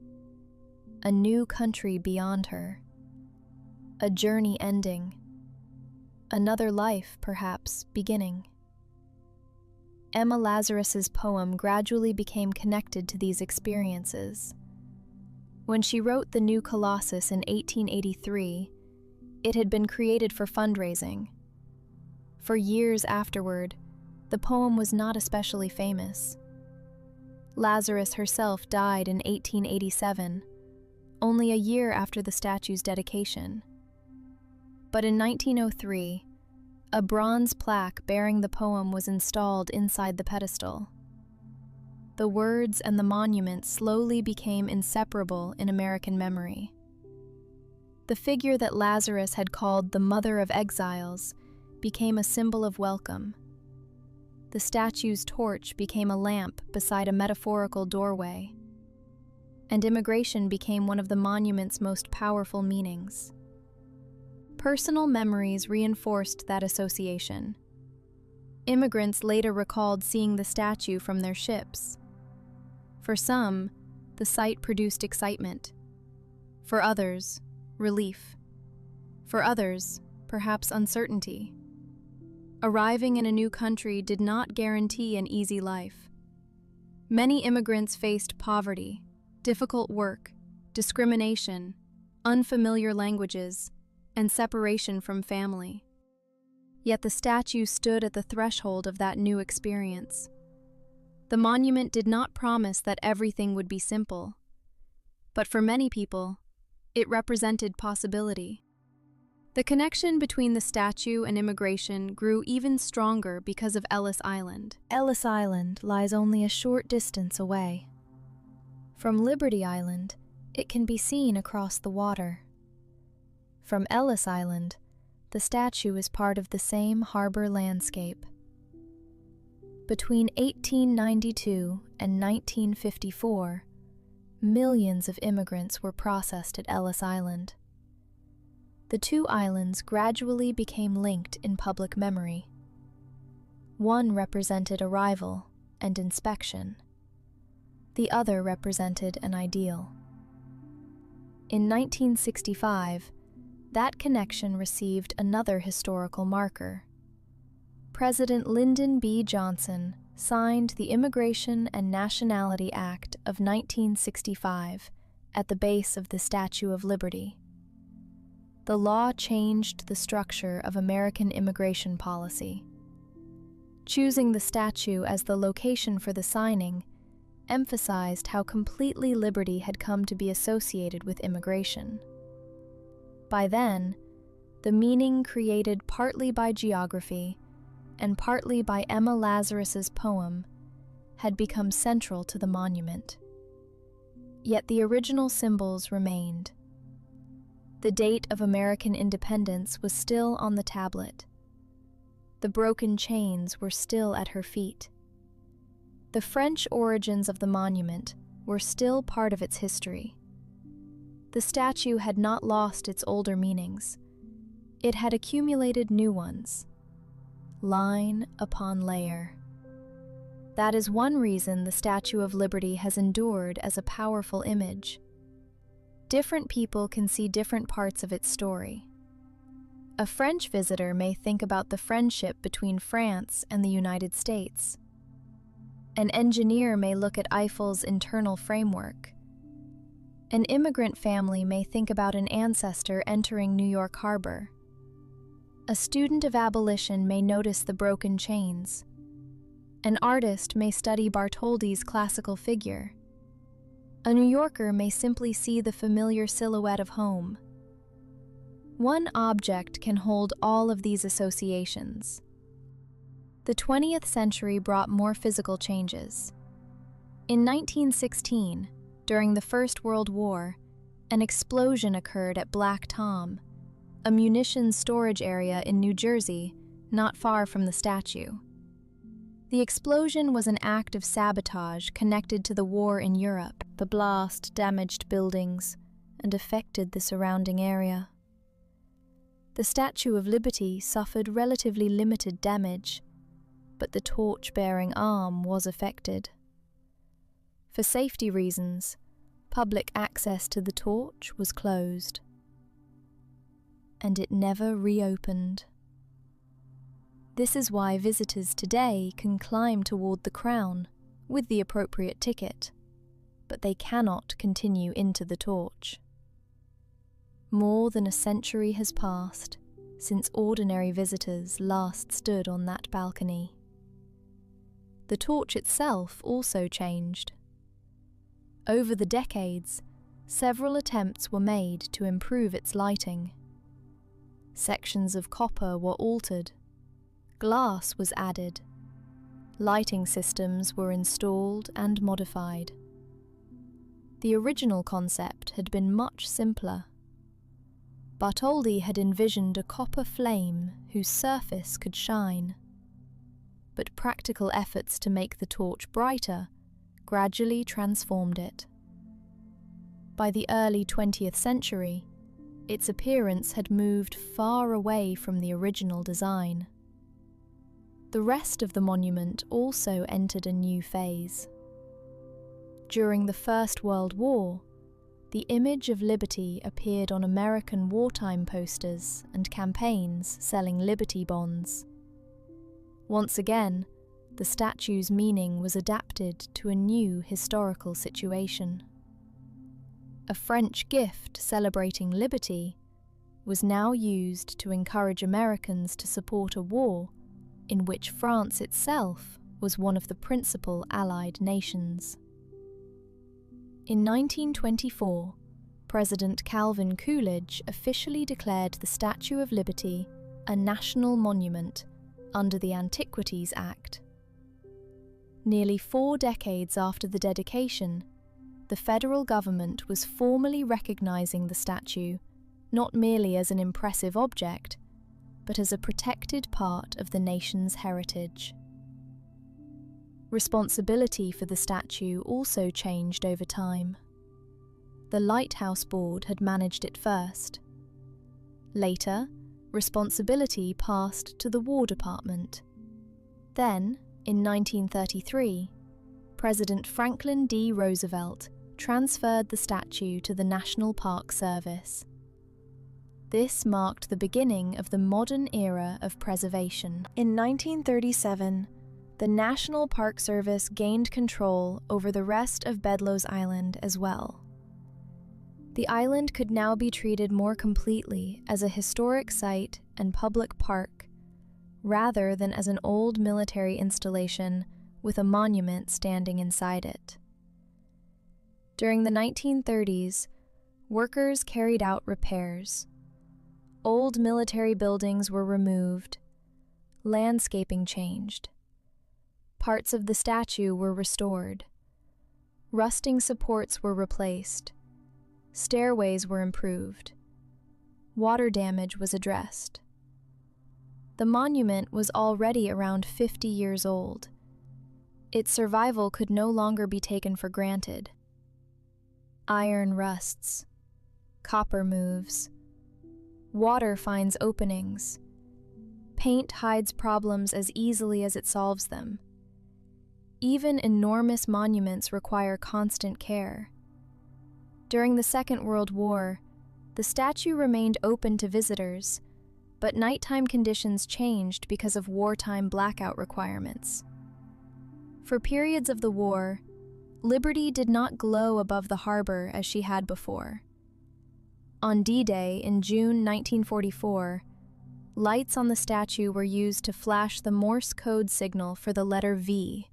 a new country beyond her, a journey ending, another life, perhaps, beginning. Emma Lazarus's poem gradually became connected to these experiences. When she wrote the new Colossus in 1883, it had been created for fundraising. For years afterward, the poem was not especially famous. Lazarus herself died in 1887, only a year after the statue's dedication. But in 1903, a bronze plaque bearing the poem was installed inside the pedestal. The words and the monument slowly became inseparable in American memory. The figure that Lazarus had called the Mother of Exiles became a symbol of welcome. The statue's torch became a lamp beside a metaphorical doorway, and immigration became one of the monument's most powerful meanings. Personal memories reinforced that association. Immigrants later recalled seeing the statue from their ships. For some, the sight produced excitement. For others, relief. For others, perhaps uncertainty. Arriving in a new country did not guarantee an easy life. Many immigrants faced poverty, difficult work, discrimination, unfamiliar languages, and separation from family. Yet the statue stood at the threshold of that new experience. The monument did not promise that everything would be simple, but for many people, it represented possibility. The connection between the statue and immigration grew even stronger because of Ellis Island. Ellis Island lies only a short distance away. From Liberty Island, it can be seen across the water. From Ellis Island, the statue is part of the same harbor landscape. Between 1892 and 1954, millions of immigrants were processed at Ellis Island. The two islands gradually became linked in public memory. One represented arrival and inspection. The other represented an ideal. In 1965, that connection received another historical marker. President Lyndon B. Johnson signed the Immigration and Nationality Act of 1965 at the base of the Statue of Liberty. The law changed the structure of American immigration policy. Choosing the statue as the location for the signing emphasized how completely liberty had come to be associated with immigration. By then, the meaning created partly by geography and partly by Emma Lazarus's poem had become central to the monument. Yet the original symbols remained. The date of American independence was still on the tablet. The broken chains were still at her feet. The French origins of the monument were still part of its history. The statue had not lost its older meanings. It had accumulated new ones, line upon layer. That is one reason the Statue of Liberty has endured as a powerful image. Different people can see different parts of its story. A French visitor may think about the friendship between France and the United States. An engineer may look at Eiffel's internal framework. An immigrant family may think about an ancestor entering New York Harbor. A student of abolition may notice the broken chains. An artist may study Bartholdi's classical figure. A New Yorker may simply see the familiar silhouette of home. One object can hold all of these associations. The 20th century brought more physical changes. In 1916, during the First World War, an explosion occurred at Black Tom, a munitions storage area in New Jersey, not far from the statue. The explosion was an act of sabotage connected to the war in Europe. The blast damaged buildings and affected the surrounding area. The Statue of Liberty suffered relatively limited damage, but the torch-bearing arm was affected. For safety reasons, public access to the torch was closed, and it never reopened. This is why visitors today can climb toward the crown with the appropriate ticket, but they cannot continue into the torch. More than a century has passed since ordinary visitors last stood on that balcony. The torch itself also changed. Over the decades, several attempts were made to improve its lighting. Sections of copper were altered, glass was added, lighting systems were installed and modified. The original concept had been much simpler. Bartholdi had envisioned a copper flame whose surface could shine. But practical efforts to make the torch brighter gradually transformed it. By the early 20th century, its appearance had moved far away from the original design. The rest of the monument also entered a new phase. During the First World War, the image of liberty appeared on American wartime posters and campaigns selling liberty bonds. Once again, the statue's meaning was adapted to a new historical situation. A French gift celebrating liberty was now used to encourage Americans to support a war in which France itself was one of the principal Allied nations. In 1924, President Calvin Coolidge officially declared the Statue of Liberty a national monument under the Antiquities Act. Nearly 4 decades after the dedication, the federal government was formally recognizing the statue not merely as an impressive object, but as a protected part of the nation's heritage. Responsibility for the statue also changed over time. The Lighthouse Board had managed it first. Later, responsibility passed to the War Department. Then, in 1933, President Franklin D. Roosevelt transferred the statue to the National Park Service. This marked the beginning of the modern era of preservation. In 1937, the National Park Service gained control over the rest of Bedloes Island as well. The island could now be treated more completely as a historic site and public park, rather than as an old military installation with a monument standing inside it. During the 1930s, workers carried out repairs. Old military buildings were removed. Landscaping changed. Parts of the statue were restored. Rusting supports were replaced. Stairways were improved. Water damage was addressed. The monument was already around 50 years old. Its survival could no longer be taken for granted. Iron rusts. Copper moves. Water finds openings. Paint hides problems as easily as it solves them. Even enormous monuments require constant care. During the Second World War, the statue remained open to visitors, but nighttime conditions changed because of wartime blackout requirements. For periods of the war, Liberty did not glow above the harbor as she had before. On D-Day in June 1944, lights on the statue were used to flash the Morse code signal for the letter V, ...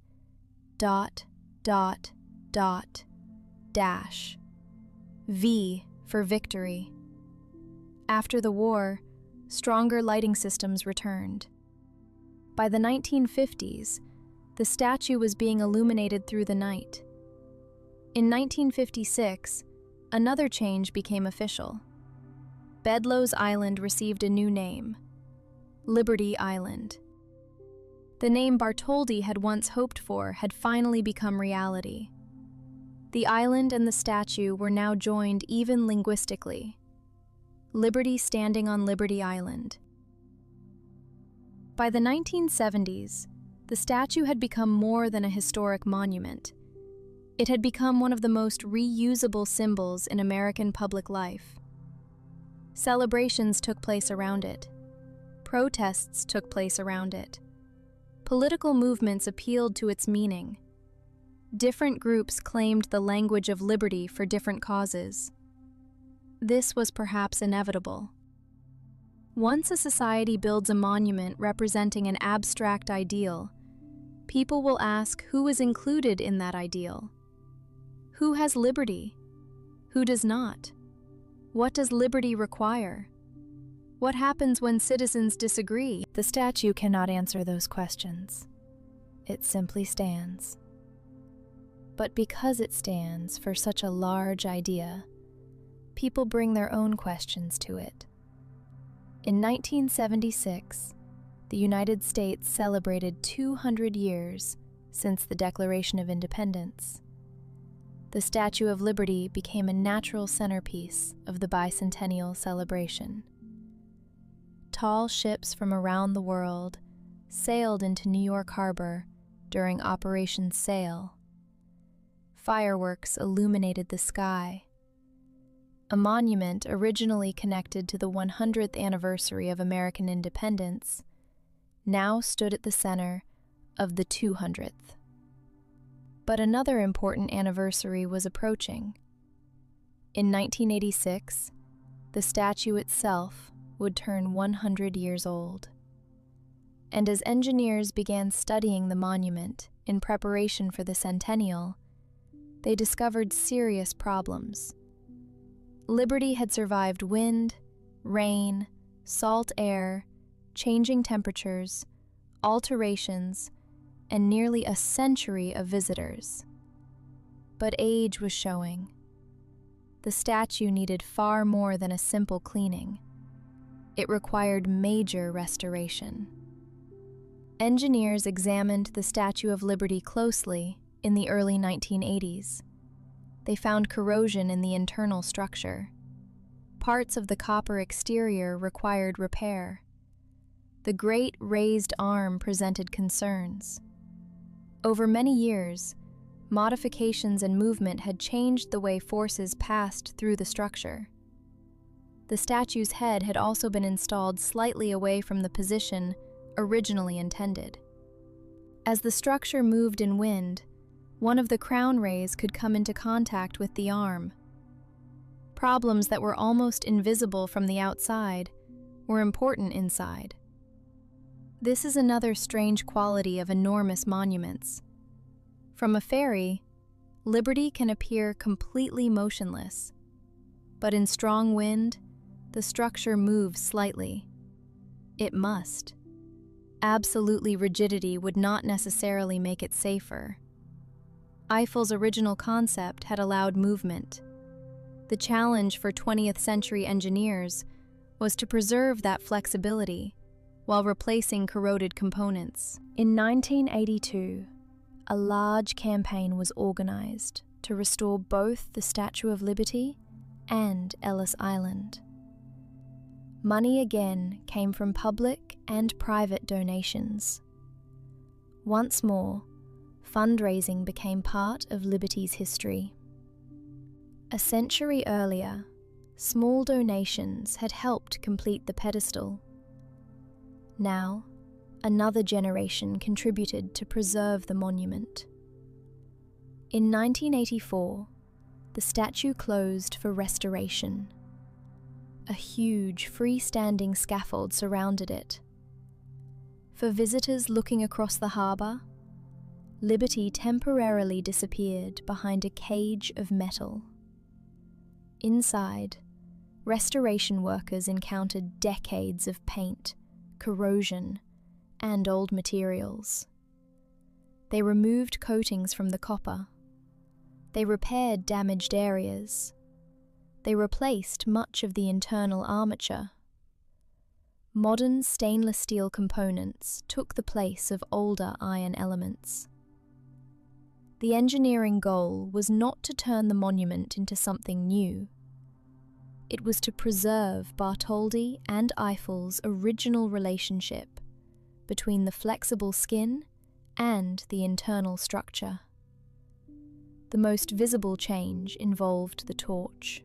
dash. V for victory. After the war, stronger lighting systems returned. By the 1950s, the statue was being illuminated through the night. In 1956, another change became official. Bedloes Island received a new name, Liberty Island. The name Bartholdi had once hoped for had finally become reality. The island and the statue were now joined even linguistically. Liberty standing on Liberty Island. By the 1970s, the statue had become more than a historic monument. It had become one of the most reusable symbols in American public life. Celebrations took place around it. Protests took place around it. Political movements appealed to its meaning. Different groups claimed the language of liberty for different causes. This was perhaps inevitable. Once a society builds a monument representing an abstract ideal, people will ask who is included in that ideal. Who has liberty? Who does not? What does liberty require? What happens when citizens disagree? The statue cannot answer those questions. It simply stands. But because it stands for such a large idea, people bring their own questions to it. In 1976, the United States celebrated 200 years since the Declaration of Independence. The Statue of Liberty became a natural centerpiece of the bicentennial celebration. Tall ships from around the world sailed into New York Harbor during Operation Sail. Fireworks illuminated the sky. A monument originally connected to the 100th anniversary of American independence now stood at the center of the 200th. But another important anniversary was approaching. In 1986, the statue itself would turn 100 years old. And as engineers began studying the monument in preparation for the centennial, they discovered serious problems. Liberty had survived wind, rain, salt air, changing temperatures, alterations, and nearly a century of visitors. But age was showing. The statue needed far more than a simple cleaning. It required major restoration. Engineers examined the Statue of Liberty closely in the early 1980s. They found corrosion in the internal structure. Parts of the copper exterior required repair. The great raised arm presented concerns. Over many years, modifications and movement had changed the way forces passed through the structure. The statue's head had also been installed slightly away from the position originally intended. As the structure moved in wind, one of the crown rays could come into contact with the arm. Problems that were almost invisible from the outside were important inside. This is another strange quality of enormous monuments. From a ferry, Liberty can appear completely motionless, but in strong wind, the structure moves slightly. It must. Absolutely rigidity would not necessarily make it safer. Eiffel's original concept had allowed movement. The challenge for 20th century engineers was to preserve that flexibility while replacing corroded components. In 1982, a large campaign was organized to restore both the Statue of Liberty and Ellis Island. Money again came from public and private donations. Once more, fundraising became part of Liberty's history. A century earlier, small donations had helped complete the pedestal. Now, another generation contributed to preserve the monument. In 1984, the statue closed for restoration. A huge freestanding scaffold surrounded it. For visitors looking across the harbor, Liberty temporarily disappeared behind a cage of metal. Inside, restoration workers encountered decades of paint, corrosion, and old materials. They removed coatings from the copper. They repaired damaged areas. They replaced much of the internal armature. Modern stainless steel components took the place of older iron elements. The engineering goal was not to turn the monument into something new. It was to preserve Bartholdi and Eiffel's original relationship between the flexible skin and the internal structure. The most visible change involved the torch.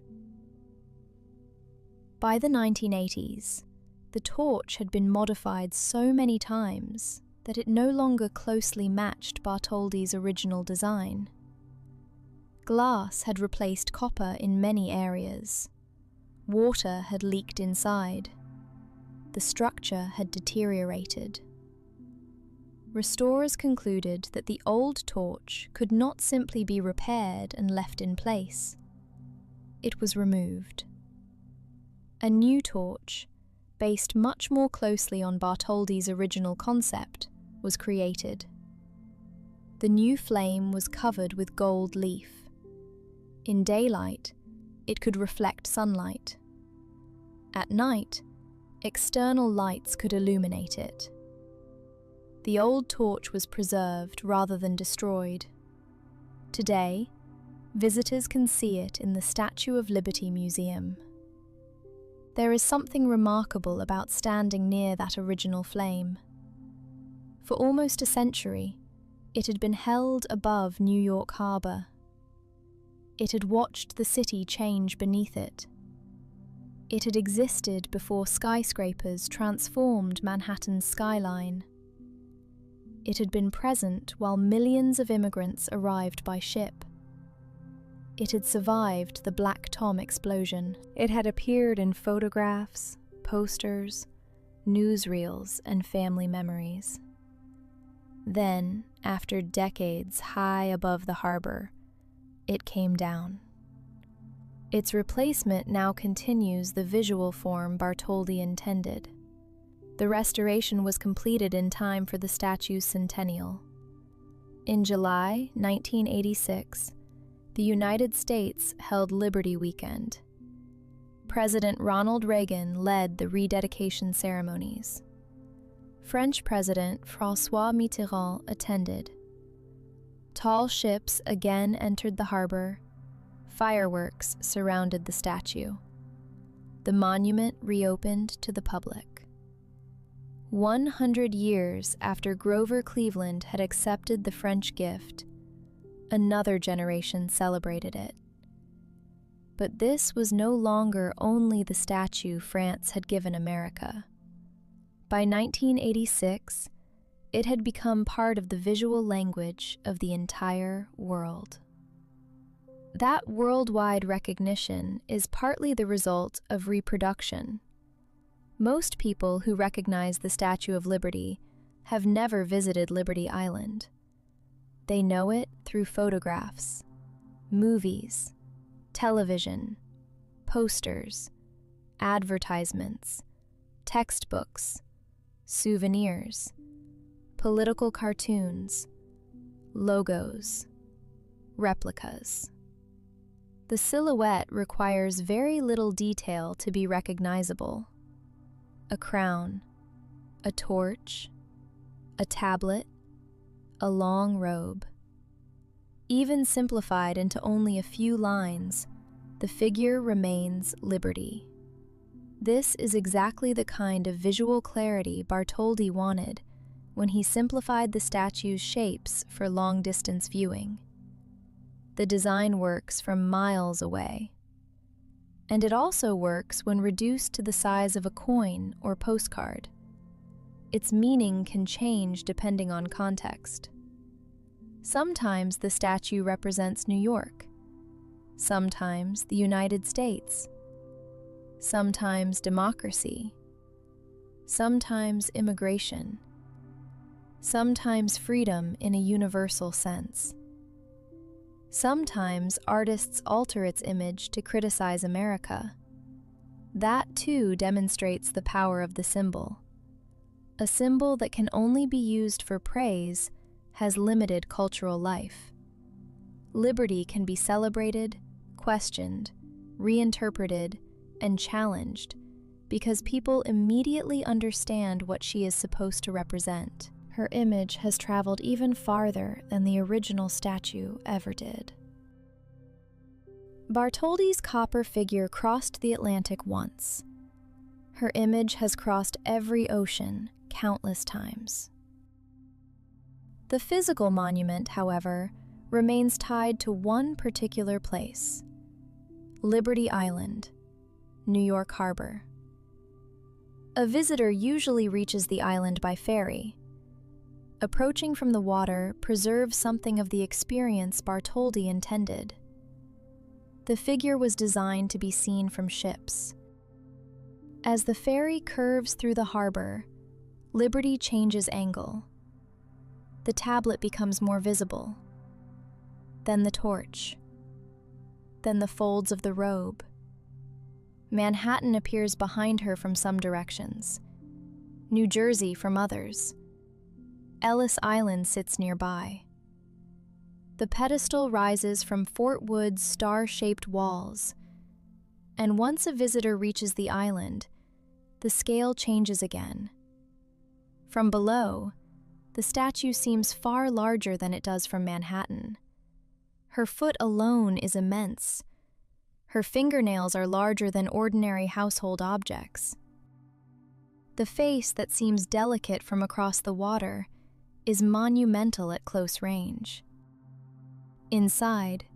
By the 1980s, the torch had been modified so many times that it no longer closely matched Bartholdi's original design. Glass had replaced copper in many areas. Water had leaked inside. The structure had deteriorated. restorers concluded that the old torch could not simply be repaired and left in place. It was removed. A new torch, based much more closely on Bartholdi's original concept, was created. The new flame was covered with gold leaf. In daylight, it could reflect sunlight. At night, external lights could illuminate it. The old torch was preserved rather than destroyed. Today, visitors can see it in the Statue of Liberty Museum. There is something remarkable about standing near that original flame. For almost a century, it had been held above New York Harbor. It had watched the city change beneath it. It had existed before skyscrapers transformed Manhattan's skyline. It had been present while millions of immigrants arrived by ship. It had survived the Black Tom explosion. It had appeared in photographs, posters, newsreels, and family memories. Then, after decades high above the harbor, it came down. Its replacement now continues the visual form Bartholdi intended. The restoration was completed in time for the statue's centennial. In July 1986, the United States held Liberty Weekend. President Ronald Reagan led the rededication ceremonies. French President François Mitterrand attended. Tall ships again entered the harbor. Fireworks surrounded the statue. The monument reopened to the public. 100 years after Grover Cleveland had accepted the French gift, another generation celebrated it. But this was no longer only the statue France had given America. By 1986, it had become part of the visual language of the entire world. That worldwide recognition is partly the result of reproduction. Most people who recognize the Statue of Liberty have never visited Liberty Island. They know it through photographs, movies, television, posters, advertisements, textbooks, souvenirs, political cartoons, logos, replicas. The silhouette requires very little detail to be recognizable. A crown, a torch, a tablet, a long robe. Even simplified into only a few lines, the figure remains Liberty. This is exactly the kind of visual clarity Bartholdi wanted when he simplified the statue's shapes for long-distance viewing. The design works from miles away. And it also works when reduced to the size of a coin or postcard. Its meaning can change depending on context. Sometimes the statue represents New York, sometimes the United States, sometimes democracy, sometimes immigration, sometimes freedom in a universal sense. Sometimes artists alter its image to criticize America. That too demonstrates the power of the symbol. A symbol that can only be used for praise has limited cultural life. Liberty can be celebrated, questioned, reinterpreted, and challenged because people immediately understand what she is supposed to represent. Her image has traveled even farther than the original statue ever did. Bartholdi's copper figure crossed the Atlantic once. Her image has crossed every ocean countless times. The physical monument, however, remains tied to one particular place: Liberty Island, New York Harbor. A visitor usually reaches the island by ferry. Approaching from the water preserves something of the experience Bartholdi intended. The figure was designed to be seen from ships. As the ferry curves through the harbor, Liberty changes angle. The tablet becomes more visible. Then the torch. Then the folds of the robe. Manhattan appears behind her from some directions. New Jersey from others. Ellis Island sits nearby. The pedestal rises from Fort Wood's star-shaped walls, and once a visitor reaches the island, the scale changes again. From below, the statue seems far larger than it does from Manhattan. Her foot alone is immense. Her fingernails are larger than ordinary household objects. The face that seems delicate from across the water is monumental at close range. Inside,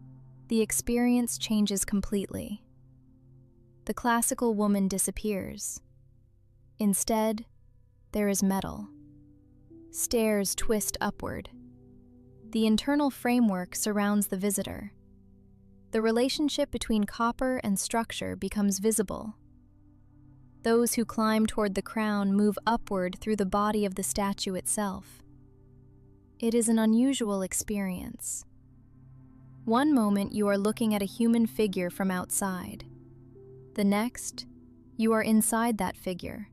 the experience changes completely. The classical woman disappears. Instead, there is metal. Stairs twist upward. The internal framework surrounds the visitor. The relationship between copper and structure becomes visible. Those who climb toward the crown move upward through the body of the statue itself. It is an unusual experience. One moment you are looking at a human figure from outside. The next, you are inside that figure,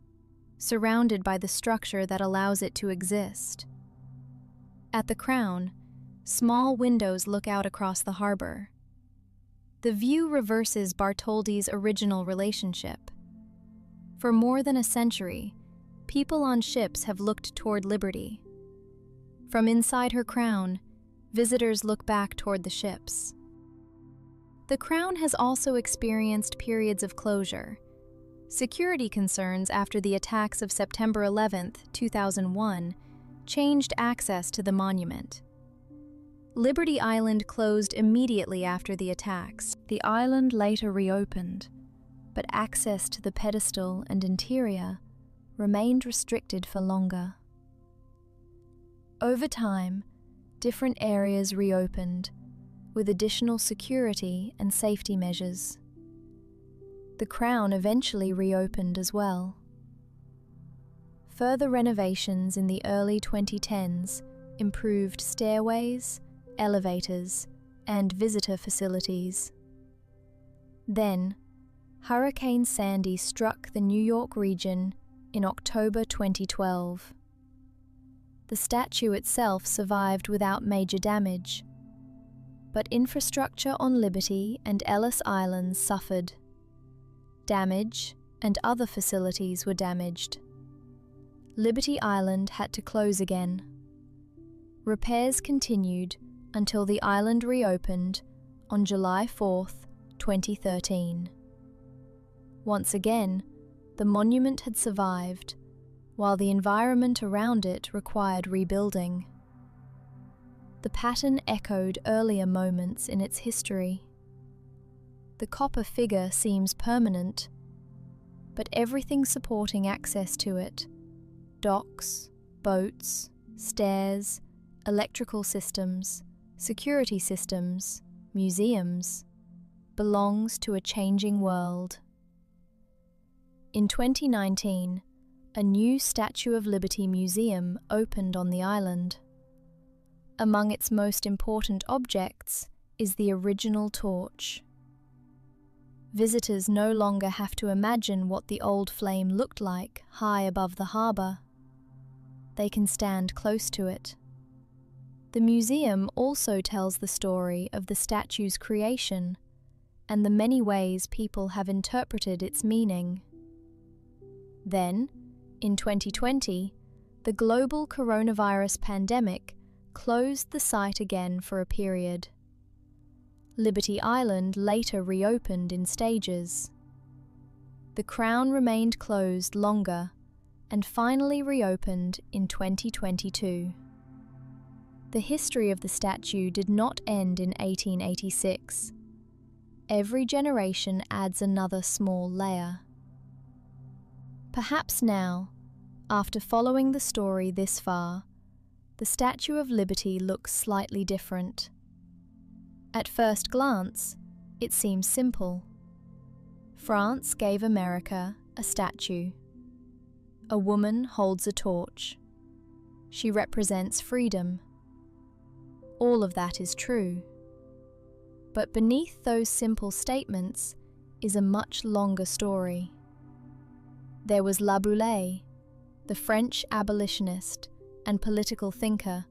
surrounded by the structure that allows it to exist. At the crown, small windows look out across the harbor. The view reverses Bartholdi's original relationship. For more than a century, people on ships have looked toward liberty. From inside her crown, visitors look back toward the ships. The crown has also experienced periods of closure. Security concerns after the attacks of September 11, 2001, changed access to the monument. Liberty Island closed immediately after the attacks. The island later reopened, but access to the pedestal and interior remained restricted for longer. Over time, different areas reopened, with additional security and safety measures. The crown eventually reopened as well. Further renovations in the early 2010s improved stairways, elevators, and visitor facilities. Then, Hurricane Sandy struck the New York region in October 2012. The statue itself survived without major damage, but infrastructure on Liberty and Ellis Islands suffered. Damage and other facilities were damaged. Liberty Island had to close again. Repairs continued until the island reopened on July 4, 2013. Once again, the monument had survived, while the environment around it required rebuilding. The pattern echoed earlier moments in its history. The copper figure seems permanent, but everything supporting access to it — docks, boats, stairs, electrical systems, security systems, museums — belongs to a changing world. In 2019, a new Statue of Liberty museum opened on the island. Among its most important objects is the original torch. Visitors no longer have to imagine what the old flame looked like high above the harbor. They can stand close to it. The museum also tells the story of the statue's creation and the many ways people have interpreted its meaning. Then, in 2020, the global coronavirus pandemic closed the site again for a period. Liberty Island later reopened in stages. The crown remained closed longer and finally reopened in 2022. The history of the statue did not end in 1886. Every generation adds another small layer. Perhaps now, after following the story this far, the Statue of Liberty looks slightly different. At first glance, it seems simple. France gave America a statue. A woman holds a torch. She represents freedom, All of that is true. But beneath those simple statements is a much longer story. There was La Brûlée, the French abolitionist and political thinker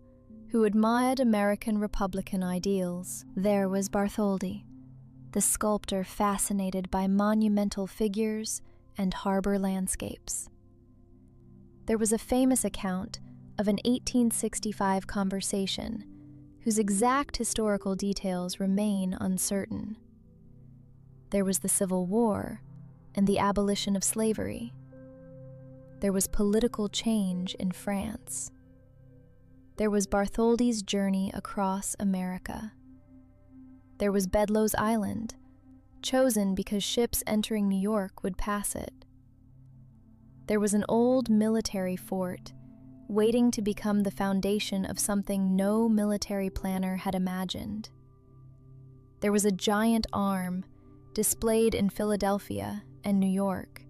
who admired American Republican ideals. There was Bartholdi, the sculptor fascinated by monumental figures and harbor landscapes. There was a famous account of an 1865 conversation whose exact historical details remain uncertain. There was the Civil War and the abolition of slavery. There was political change in France. There was Bartholdi's journey across America. There was Bedloe's Island, chosen because ships entering New York would pass it. There was an old military fort waiting to become the foundation of something no military planner had imagined. There was a giant arm displayed in Philadelphia and New York.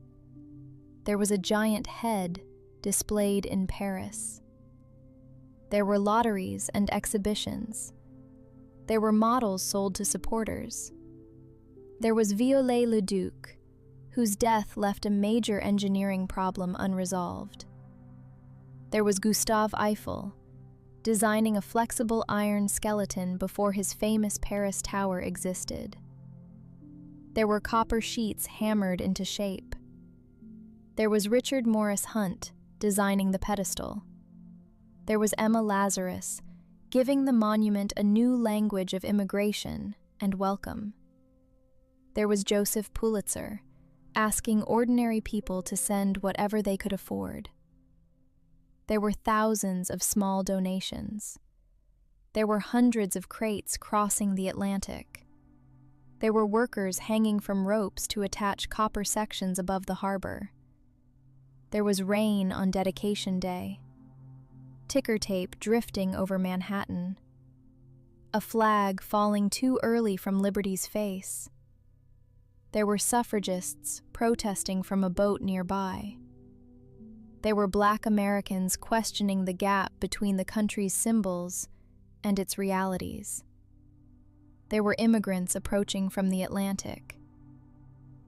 There was a giant head displayed in Paris. There were lotteries and exhibitions. There were models sold to supporters. There was Viollet-le-Duc, whose death left a major engineering problem unresolved. There was Gustave Eiffel, designing a flexible iron skeleton before his famous Paris Tower existed. There were copper sheets hammered into shape. There was Richard Morris Hunt, designing the pedestal. There was Emma Lazarus, giving the monument a new language of immigration and welcome. There was Joseph Pulitzer, asking ordinary people to send whatever they could afford. There were thousands of small donations. There were hundreds of crates crossing the Atlantic. There were workers hanging from ropes to attach copper sections above the harbor. There was rain on dedication day. Ticker tape drifting over Manhattan. A flag falling too early from Liberty's face. There were suffragists protesting from a boat nearby. There were Black Americans questioning the gap between the country's symbols and its realities. There were immigrants approaching from the Atlantic.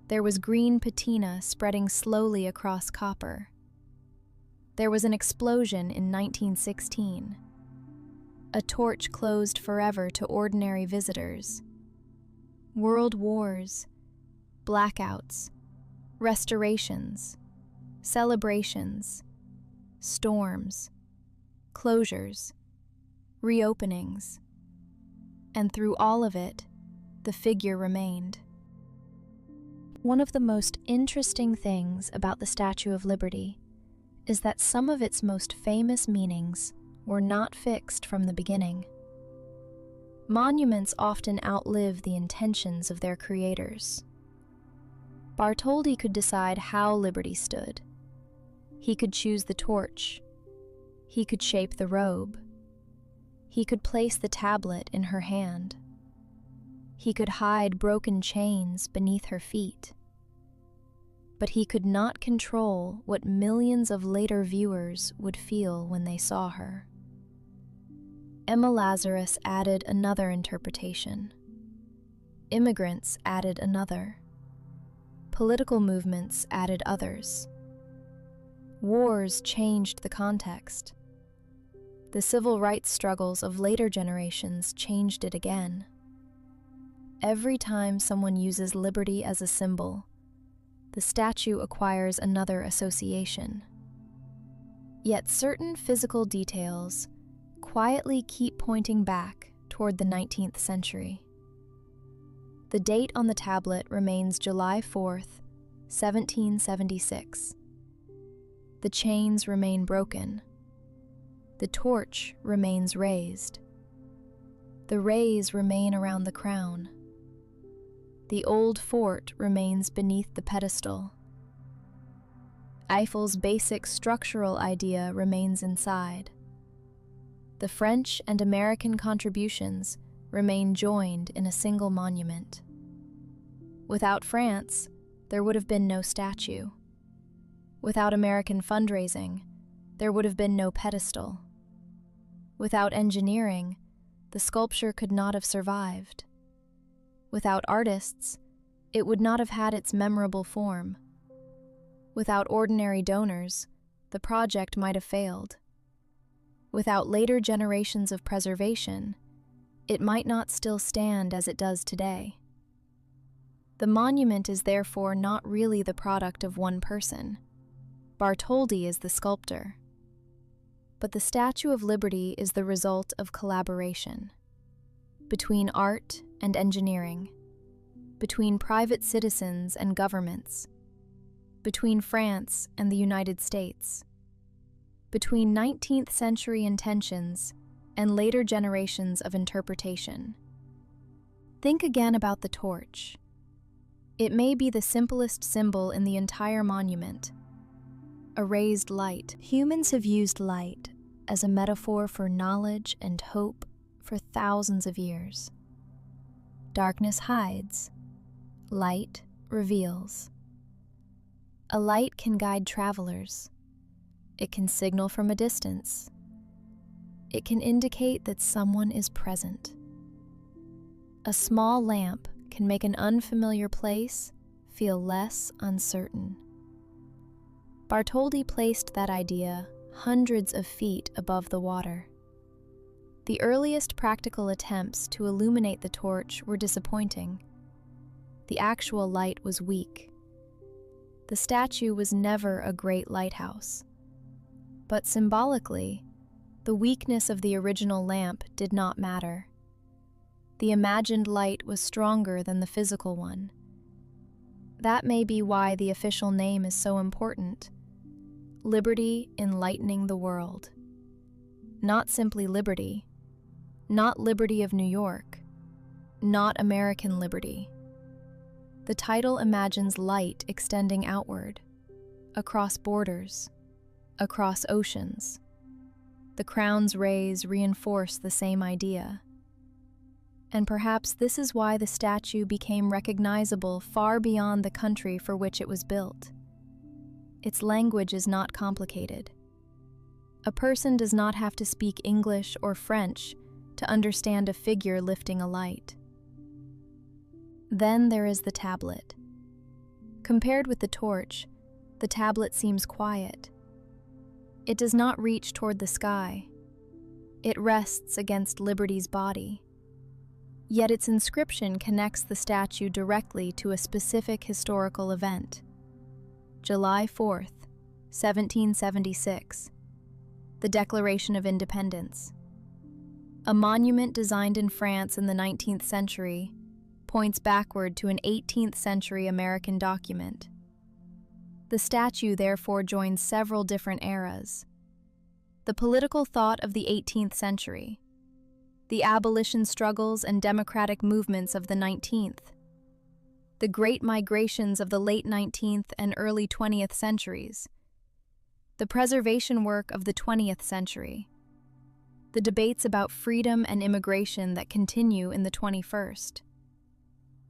There was green patina spreading slowly across copper. There was an explosion in 1916. A torch closed forever to ordinary visitors. World wars, blackouts, restorations, celebrations, storms, closures, reopenings. And through all of it, the figure remained. One of the most interesting things about the Statue of Liberty is that some of its most famous meanings were not fixed from the beginning. Monuments often outlive the intentions of their creators. Bartholdi could decide how liberty stood. He could choose the torch. He could shape the robe. He could place the tablet in her hand. He could hide broken chains beneath her feet. But he could not control what millions of later viewers would feel when they saw her. Emma Lazarus added another interpretation. Immigrants added another. Political movements added others. Wars changed the context. The civil rights struggles of later generations changed it again. Every time someone uses liberty as a symbol, the statue acquires another association. Yet certain physical details quietly keep pointing back toward the 19th century. The date on the tablet remains July 4th, 1776. The chains remain broken. The torch remains raised. The rays remain around the crown. The old fort remains beneath the pedestal. Eiffel's basic structural idea remains inside. The French and American contributions remain joined in a single monument. Without France, there would have been no statue. Without American fundraising, there would have been no pedestal. Without engineering, the sculpture could not have survived. Without artists, it would not have had its memorable form. Without ordinary donors, the project might have failed. Without later generations of preservation, it might not still stand as it does today. The monument is therefore not really the product of one person. Bartholdi is the sculptor. But the Statue of Liberty is the result of collaboration between art and engineering, between private citizens and governments, between France and the United States, between 19th century intentions and later generations of interpretation. Think again about the torch. It may be the simplest symbol in the entire monument, a raised light. Humans have used light as a metaphor for knowledge and hope for thousands of years. Darkness hides, light reveals. A light can guide travelers. It can signal from a distance. It can indicate that someone is present. A small lamp can make an unfamiliar place feel less uncertain. Bartholdi placed that idea hundreds of feet above the water. The earliest practical attempts to illuminate the torch were disappointing. The actual light was weak. The statue was never a great lighthouse. But symbolically, the weakness of the original lamp did not matter. The imagined light was stronger than the physical one. That may be why the official name is so important. Liberty enlightening the world. Not simply liberty, not liberty of New York, not American liberty. The title imagines light extending outward, across borders, across oceans. The crown's rays reinforce the same idea. And perhaps this is why the statue became recognizable far beyond the country for which it was built. Its language is not complicated. A person does not have to speak English or French to understand a figure lifting a light. Then there is the tablet. Compared with the torch, the tablet seems quiet. It does not reach toward the sky. It rests against Liberty's body. Yet its inscription connects the statue directly to a specific historical event. July 4th, 1776, the Declaration of Independence. A monument designed in France in the 19th century points backward to an 18th century American document. The statue therefore joins several different eras. The political thought of the 18th century, the abolition struggles and democratic movements of the 19th, the great migrations of the late 19th and early 20th centuries, the preservation work of the 20th century, the debates about freedom and immigration that continue in the 21st.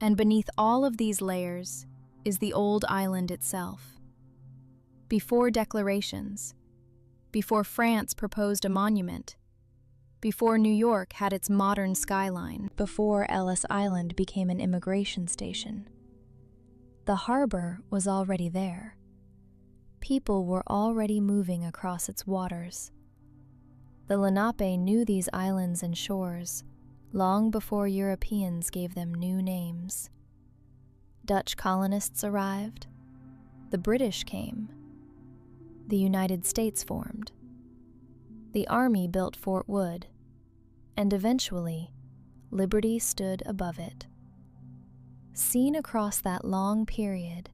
And beneath all of these layers is the old island itself. Before declarations, before France proposed a monument, before New York had its modern skyline, before Ellis Island became an immigration station, the harbor was already there. People were already moving across its waters. The Lenape knew these islands and shores long before Europeans gave them new names. Dutch colonists arrived. The British came. The United States formed. The Army built Fort Wood, and eventually, Liberty stood above it. Seen across that long period,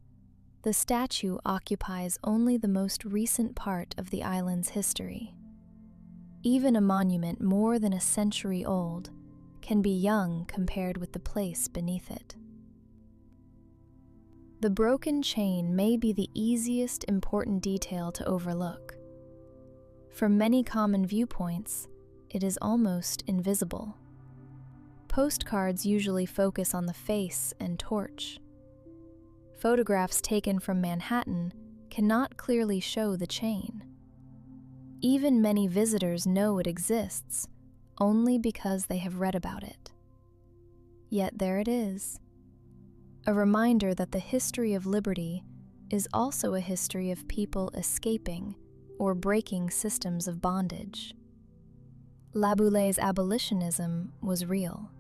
the statue occupies only the most recent part of the island's history. Even a monument more than a century old can be young compared with the place beneath it. The broken chain may be the easiest important detail to overlook. From many common viewpoints, it is almost invisible. Postcards usually focus on the face and torch. Photographs taken from Manhattan cannot clearly show the chain. Even many visitors know it exists, only because they have read about it. Yet there it is, a reminder that the history of liberty is also a history of people escaping or breaking systems of bondage. Laboulaye's abolitionism was real.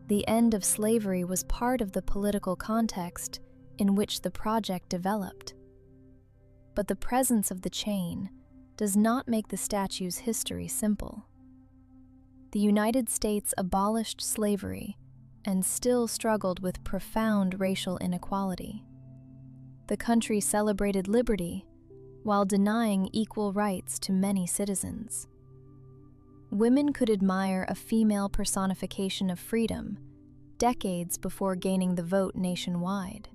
The end of slavery was part of the political context in which the project developed. But the presence of the chain does not make the statue's history simple. The United States abolished slavery and still struggled with profound racial inequality. The country celebrated liberty while denying equal rights to many citizens. Women could admire a female personification of freedom decades before gaining the vote nationwide.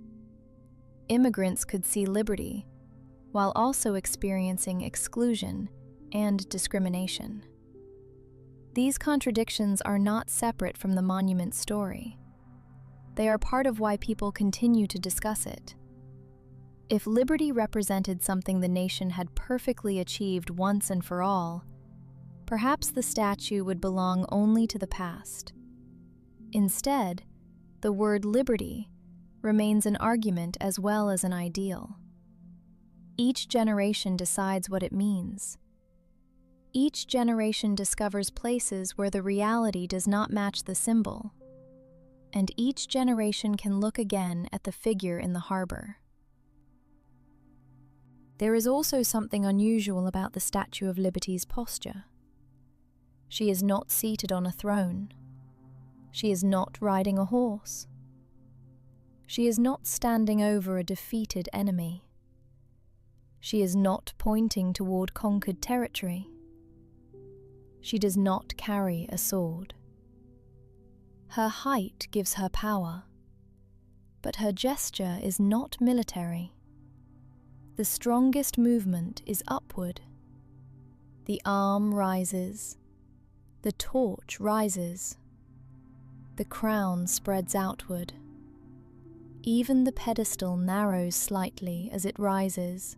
Immigrants could see liberty while also experiencing exclusion and discrimination. These contradictions are not separate from the monument's story. They are part of why people continue to discuss it. If liberty represented something the nation had perfectly achieved once and for all, perhaps the statue would belong only to the past. Instead, the word liberty remains an argument as well as an ideal. Each generation decides what it means. Each generation discovers places where the reality does not match the symbol, and each generation can look again at the figure in the harbor. There is also something unusual about the Statue of Liberty's posture. She is not seated on a throne. She is not riding a horse. She is not standing over a defeated enemy. She is not pointing toward conquered territory. She does not carry a sword. Her height gives her power, but her gesture is not military. The strongest movement is upward. The arm rises. The torch rises. The crown spreads outward. Even the pedestal narrows slightly as it rises,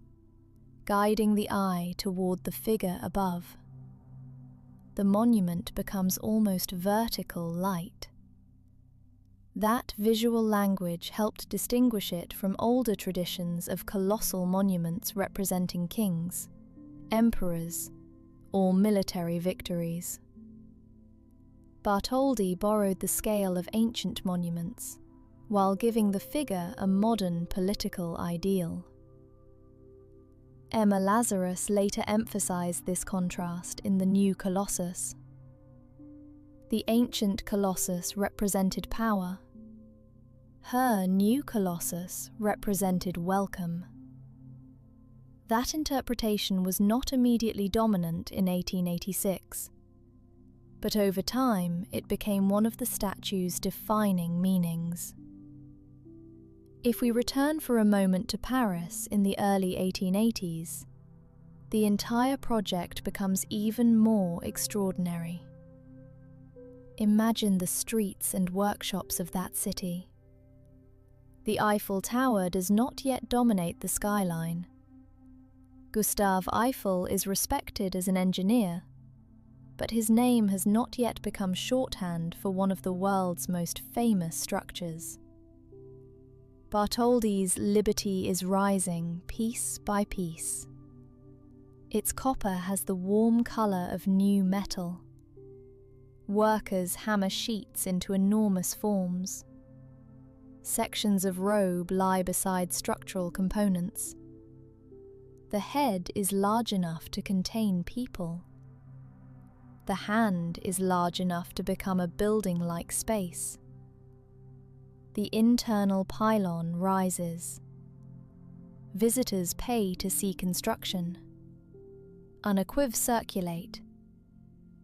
guiding the eye toward the figure above. The monument becomes almost vertical light. That visual language helped distinguish it from older traditions of colossal monuments representing kings, emperors, or military victories. Bartholdi borrowed the scale of ancient monuments, while giving the figure a modern political ideal. Emma Lazarus later emphasized this contrast in the new Colossus. The ancient Colossus represented power. Her new Colossus represented welcome. That interpretation was not immediately dominant in 1886, but over time it became one of the statue's defining meanings. If we return for a moment to Paris in the early 1880s, the entire project becomes even more extraordinary. Imagine the streets and workshops of that city. The Eiffel Tower does not yet dominate the skyline. Gustave Eiffel is respected as an engineer, but his name has not yet become shorthand for one of the world's most famous structures. Bartholdi's Liberty is rising piece by piece. Its copper has the warm colour of new metal. Workers hammer sheets into enormous forms. Sections of robe lie beside structural components. The head is large enough to contain people. The hand is large enough to become a building-like space. The internal pylon rises. Visitors pay to see construction. Unequiv circulate.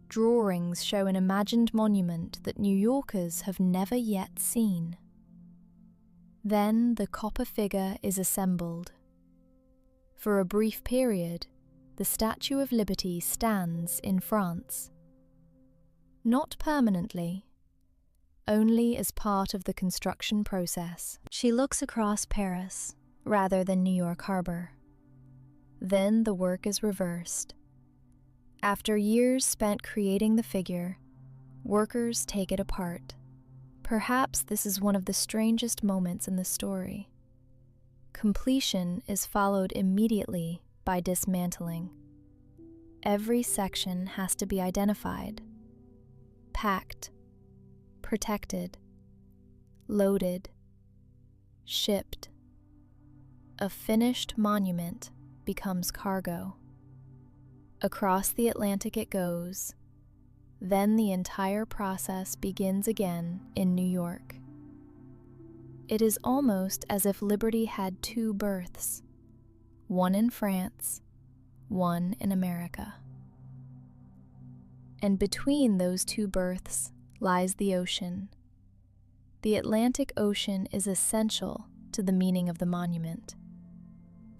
Drawings show an imagined monument that New Yorkers have never yet seen. Then the copper figure is assembled. For a brief period, the Statue of Liberty stands in France. Not permanently, only as part of the construction process. She looks across Paris rather than New York Harbor. Then the work is reversed. After years spent creating the figure, workers take it apart. Perhaps this is one of the strangest moments in the story. Completion is followed immediately by dismantling. Every section has to be identified, packed, protected, loaded, shipped. A finished monument becomes cargo. Across the Atlantic it goes. Then the entire process begins again in New York. It is almost as if liberty had two births, one in France, one in America. And between those two births lies the ocean. The Atlantic Ocean is essential to the meaning of the monument.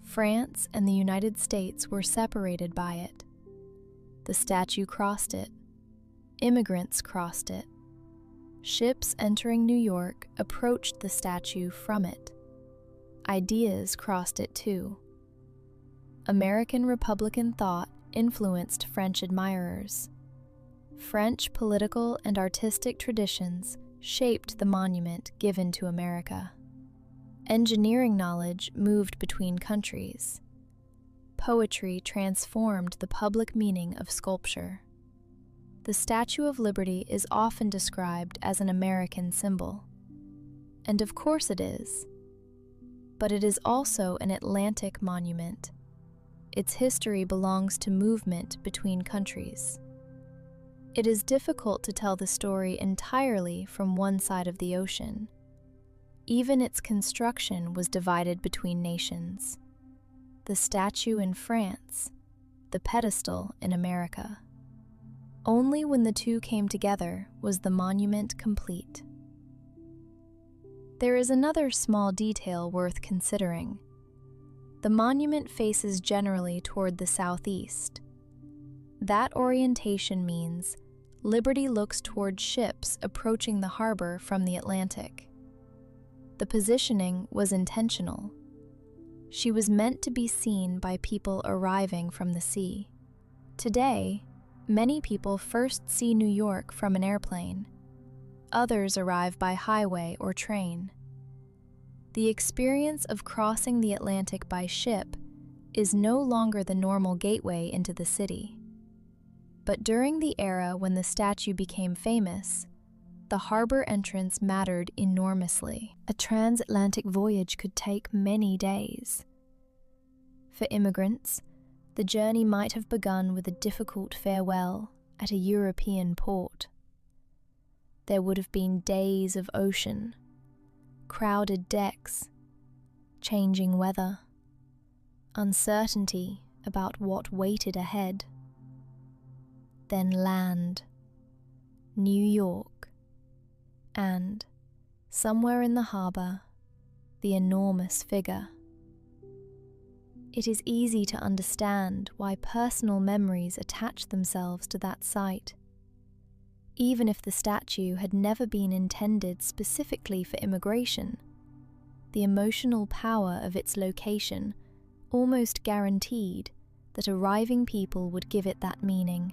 France and the United States were separated by it. The statue crossed it. Immigrants crossed it. Ships entering New York approached the statue from it. Ideas crossed it too. American Republican thought influenced French admirers. French political and artistic traditions shaped the monument given to America. Engineering knowledge moved between countries. Poetry transformed the public meaning of sculpture. The Statue of Liberty is often described as an American symbol. And of course it is. But it is also an Atlantic monument. Its history belongs to movement between countries. It is difficult to tell the story entirely from one side of the ocean. Even its construction was divided between nations. The statue in France, the pedestal in America. Only when the two came together was the monument complete. There is another small detail worth considering. The monument faces generally toward the southeast. That orientation means Liberty looks toward ships approaching the harbor from the Atlantic. The positioning was intentional. She was meant to be seen by people arriving from the sea. Today, many people first see New York from an airplane. Others arrive by highway or train. The experience of crossing the Atlantic by ship is no longer the normal gateway into the city. But during the era when the statue became famous, the harbor entrance mattered enormously. A transatlantic voyage could take many days. For immigrants, the journey might have begun with a difficult farewell at a European port. There would have been days of ocean, crowded decks, changing weather, uncertainty about what waited ahead. Then land, New York, and, somewhere in the harbor, the enormous figure. It is easy to understand why personal memories attach themselves to that site. Even if the statue had never been intended specifically for immigration, the emotional power of its location almost guaranteed that arriving people would give it that meaning.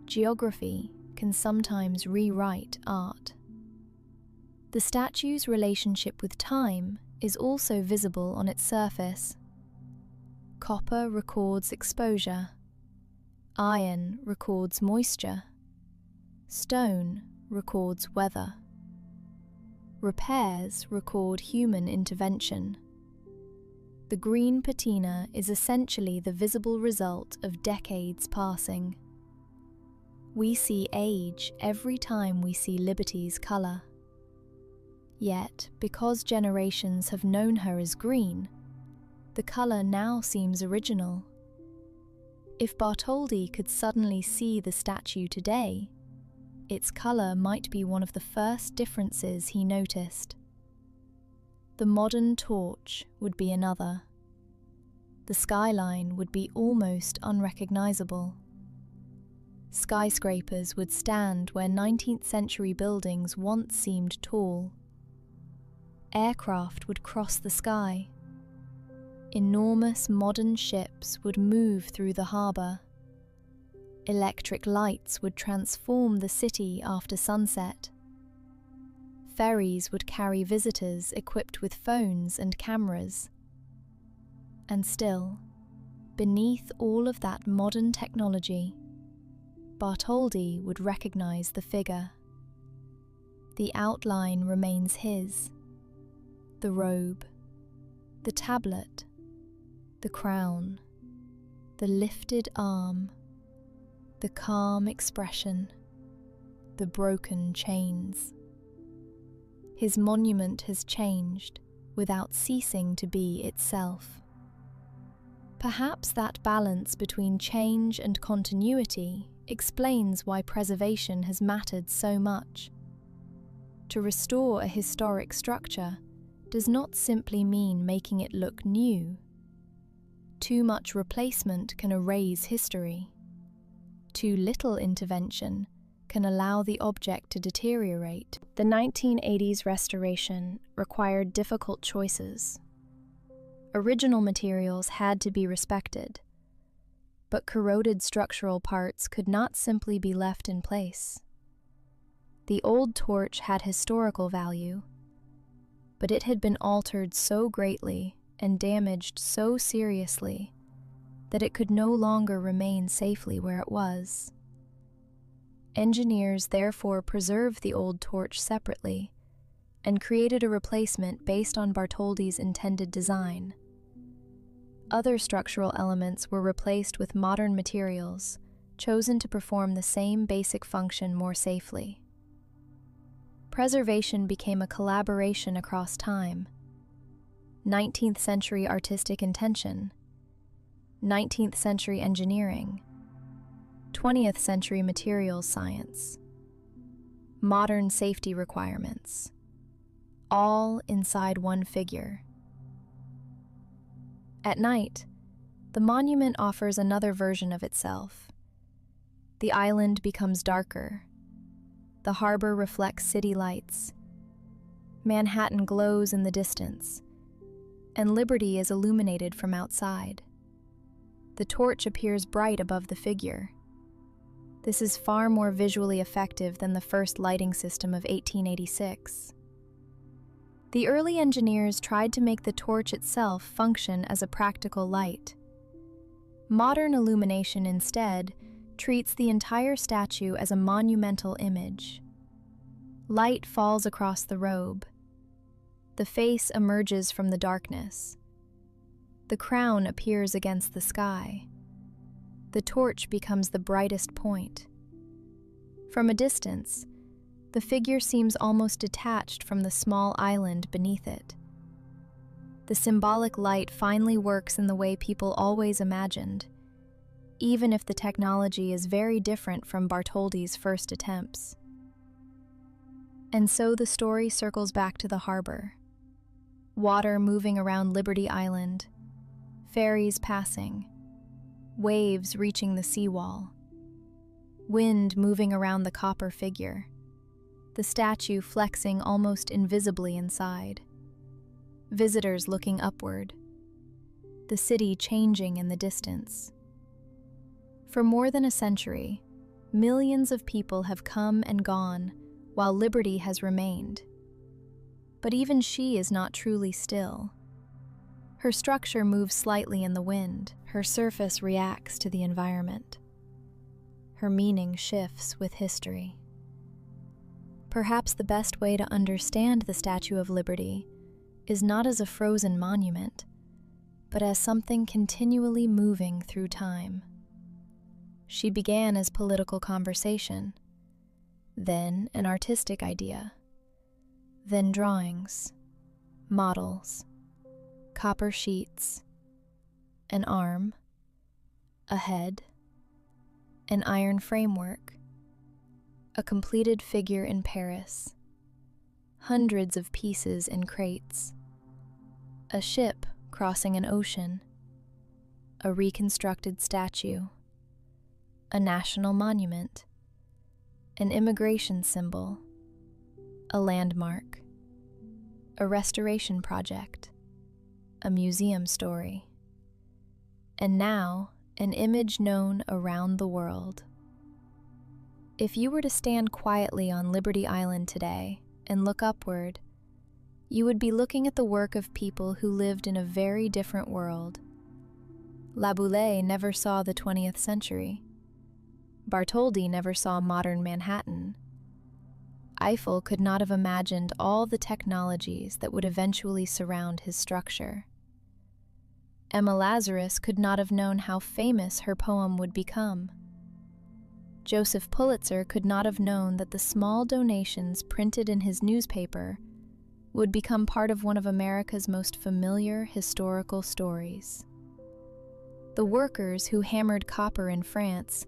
Geography can sometimes rewrite art. The statue's relationship with time is also visible on its surface. Copper records exposure. Iron records moisture. Stone records weather. Repairs record human intervention. The green patina is essentially the visible result of decades passing. We see age every time we see Liberty's color. Yet, because generations have known her as green, the color now seems original. If Bartholdi could suddenly see the statue today, its color might be one of the first differences he noticed. The modern torch would be another. The skyline would be almost unrecognizable. Skyscrapers would stand where 19th century buildings once seemed tall. Aircraft would cross the sky. Enormous modern ships would move through the harbor. Electric lights would transform the city after sunset. Ferries would carry visitors equipped with phones and cameras. And still, beneath all of that modern technology, Bartholdi would recognize the figure. The outline remains his. The robe, the tablet, the crown, the lifted arm, the calm expression, the broken chains. His monument has changed without ceasing to be itself. Perhaps that balance between change and continuity explains why preservation has mattered so much. To restore a historic structure does not simply mean making it look new. Too much replacement can erase history. Too little intervention can allow the object to deteriorate. The 1980s restoration required difficult choices. Original materials had to be respected, but corroded structural parts could not simply be left in place. The old torch had historical value, but it had been altered so greatly and damaged so seriously that it could no longer remain safely where it was. Engineers therefore preserved the old torch separately and created a replacement based on Bartholdi's intended design. Other structural elements were replaced with modern materials, chosen to perform the same basic function more safely. Preservation became a collaboration across time. 19th century artistic intention, 19th century engineering, 20th century materials science, modern safety requirements, all inside one figure. At night, the monument offers another version of itself. The island becomes darker. The harbor reflects city lights. Manhattan glows in the distance, and Liberty is illuminated from outside. The torch appears bright above the figure. This is far more visually effective than the first lighting system of 1886. The early engineers tried to make the torch itself function as a practical light. Modern illumination instead treats the entire statue as a monumental image. Light falls across the robe. The face emerges from the darkness. The crown appears against the sky. The torch becomes the brightest point. From a distance, the figure seems almost detached from the small island beneath it. The symbolic light finally works in the way people always imagined, even if the technology is very different from Bartholdi's first attempts. And so the story circles back to the harbor. Water moving around Liberty Island, ferries passing, waves reaching the seawall, wind moving around the copper figure, the statue flexing almost invisibly inside, visitors looking upward, the city changing in the distance. For more than a century, millions of people have come and gone while Liberty has remained. But even she is not truly still. Her structure moves slightly in the wind. Her surface reacts to the environment. Her meaning shifts with history. Perhaps the best way to understand the Statue of Liberty is not as a frozen monument, but as something continually moving through time. She began as political conversation, then an artistic idea, then drawings, models, copper sheets, an arm, a head, an iron framework, a completed figure in Paris, hundreds of pieces in crates, a ship crossing an ocean, a reconstructed statue, a national monument, an immigration symbol, a landmark, a restoration project, a museum story, and now an image known around the world. If you were to stand quietly on Liberty Island today and look upward, you would be looking at the work of people who lived in a very different world. Laboulaye never saw the 20th century. Bartholdi never saw modern Manhattan. Eiffel could not have imagined all the technologies that would eventually surround his structure. Emma Lazarus could not have known how famous her poem would become. Joseph Pulitzer could not have known that the small donations printed in his newspaper would become part of one of America's most familiar historical stories. The workers who hammered copper in France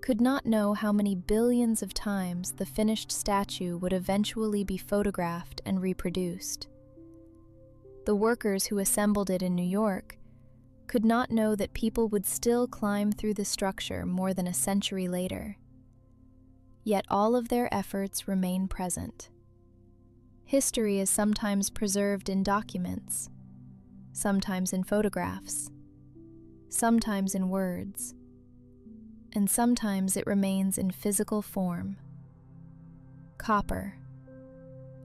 could not know how many billions of times the finished statue would eventually be photographed and reproduced. The workers who assembled it in New York could not know that people would still climb through the structure more than a century later. Yet all of their efforts remain present. History is sometimes preserved in documents, sometimes in photographs, sometimes in words, and sometimes it remains in physical form. Copper,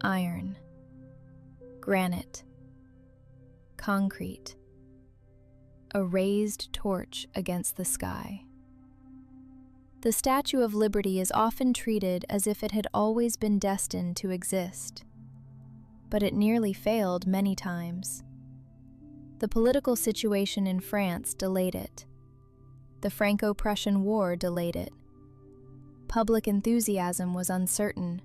iron, granite, concrete, a raised torch against the sky. The Statue of Liberty is often treated as if it had always been destined to exist, but it nearly failed many times. The political situation in France delayed it. The Franco-Prussian War delayed it. Public enthusiasm was uncertain.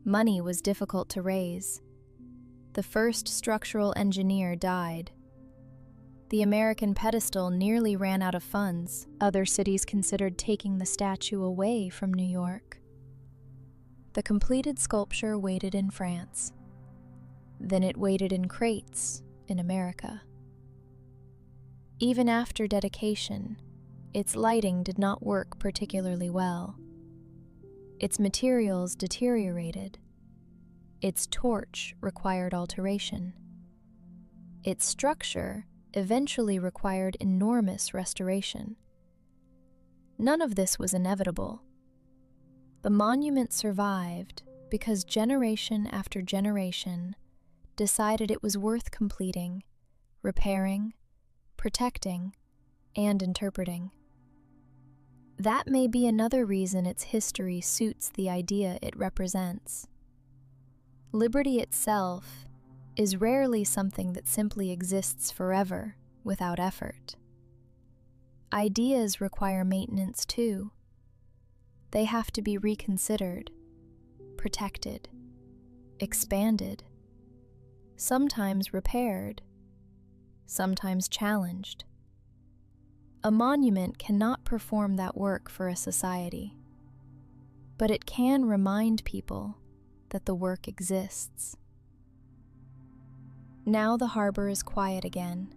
Money was difficult to raise. The first structural engineer died. The American pedestal nearly ran out of funds. Other cities considered taking the statue away from New York. The completed sculpture waited in France. Then it waited in crates in America. Even after dedication, its lighting did not work particularly well. Its materials deteriorated. Its torch required alteration. Its structure eventually required enormous restoration. None of this was inevitable. The monument survived because generation after generation decided it was worth completing, repairing, protecting, and interpreting. That may be another reason its history suits the idea it represents. Liberty itself is rarely something that simply exists forever without effort. Ideas require maintenance too. They have to be reconsidered, protected, expanded, sometimes repaired, sometimes challenged. A monument cannot perform that work for a society, but it can remind people that the work exists. Now the harbor is quiet again.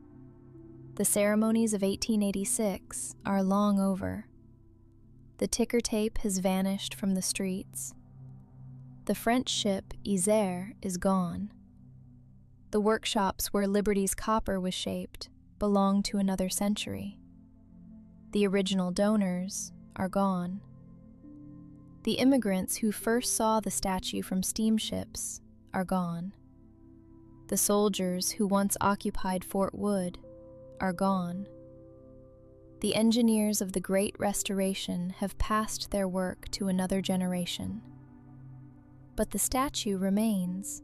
The ceremonies of 1886 are long over. The ticker tape has vanished from the streets. The French ship Isère is gone. The workshops where Liberty's copper was shaped belong to another century. The original donors are gone. The immigrants who first saw the statue from steamships are gone. The soldiers who once occupied Fort Wood are gone. The engineers of the Great Restoration have passed their work to another generation. But the statue remains.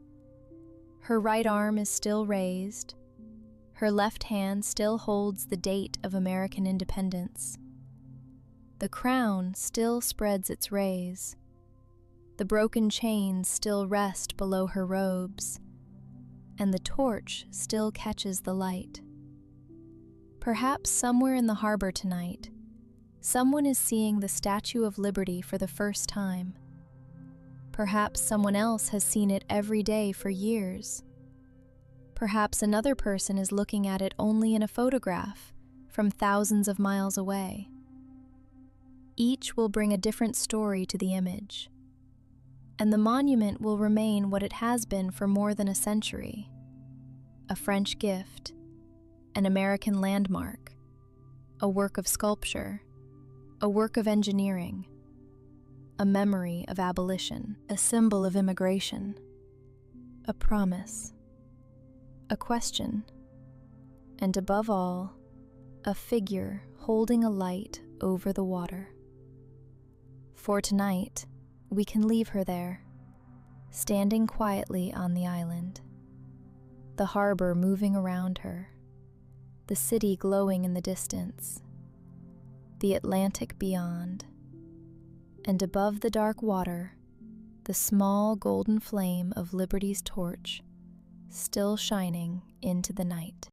Her right arm is still raised. Her left hand still holds the date of American independence. The crown still spreads its rays. The broken chains still rest below her robes, and the torch still catches the light. Perhaps somewhere in the harbor tonight, someone is seeing the Statue of Liberty for the first time. Perhaps someone else has seen it every day for years. Perhaps another person is looking at it only in a photograph from thousands of miles away. Each will bring a different story to the image, and the monument will remain what it has been for more than a century: a French gift, an American landmark, a work of sculpture, a work of engineering, a memory of abolition, a symbol of immigration, a promise, a question, and above all, a figure holding a light over the water. For tonight, we can leave her there, standing quietly on the island, the harbor moving around her, the city glowing in the distance, the Atlantic beyond, and above the dark water, the small golden flame of Liberty's torch still shining into the night.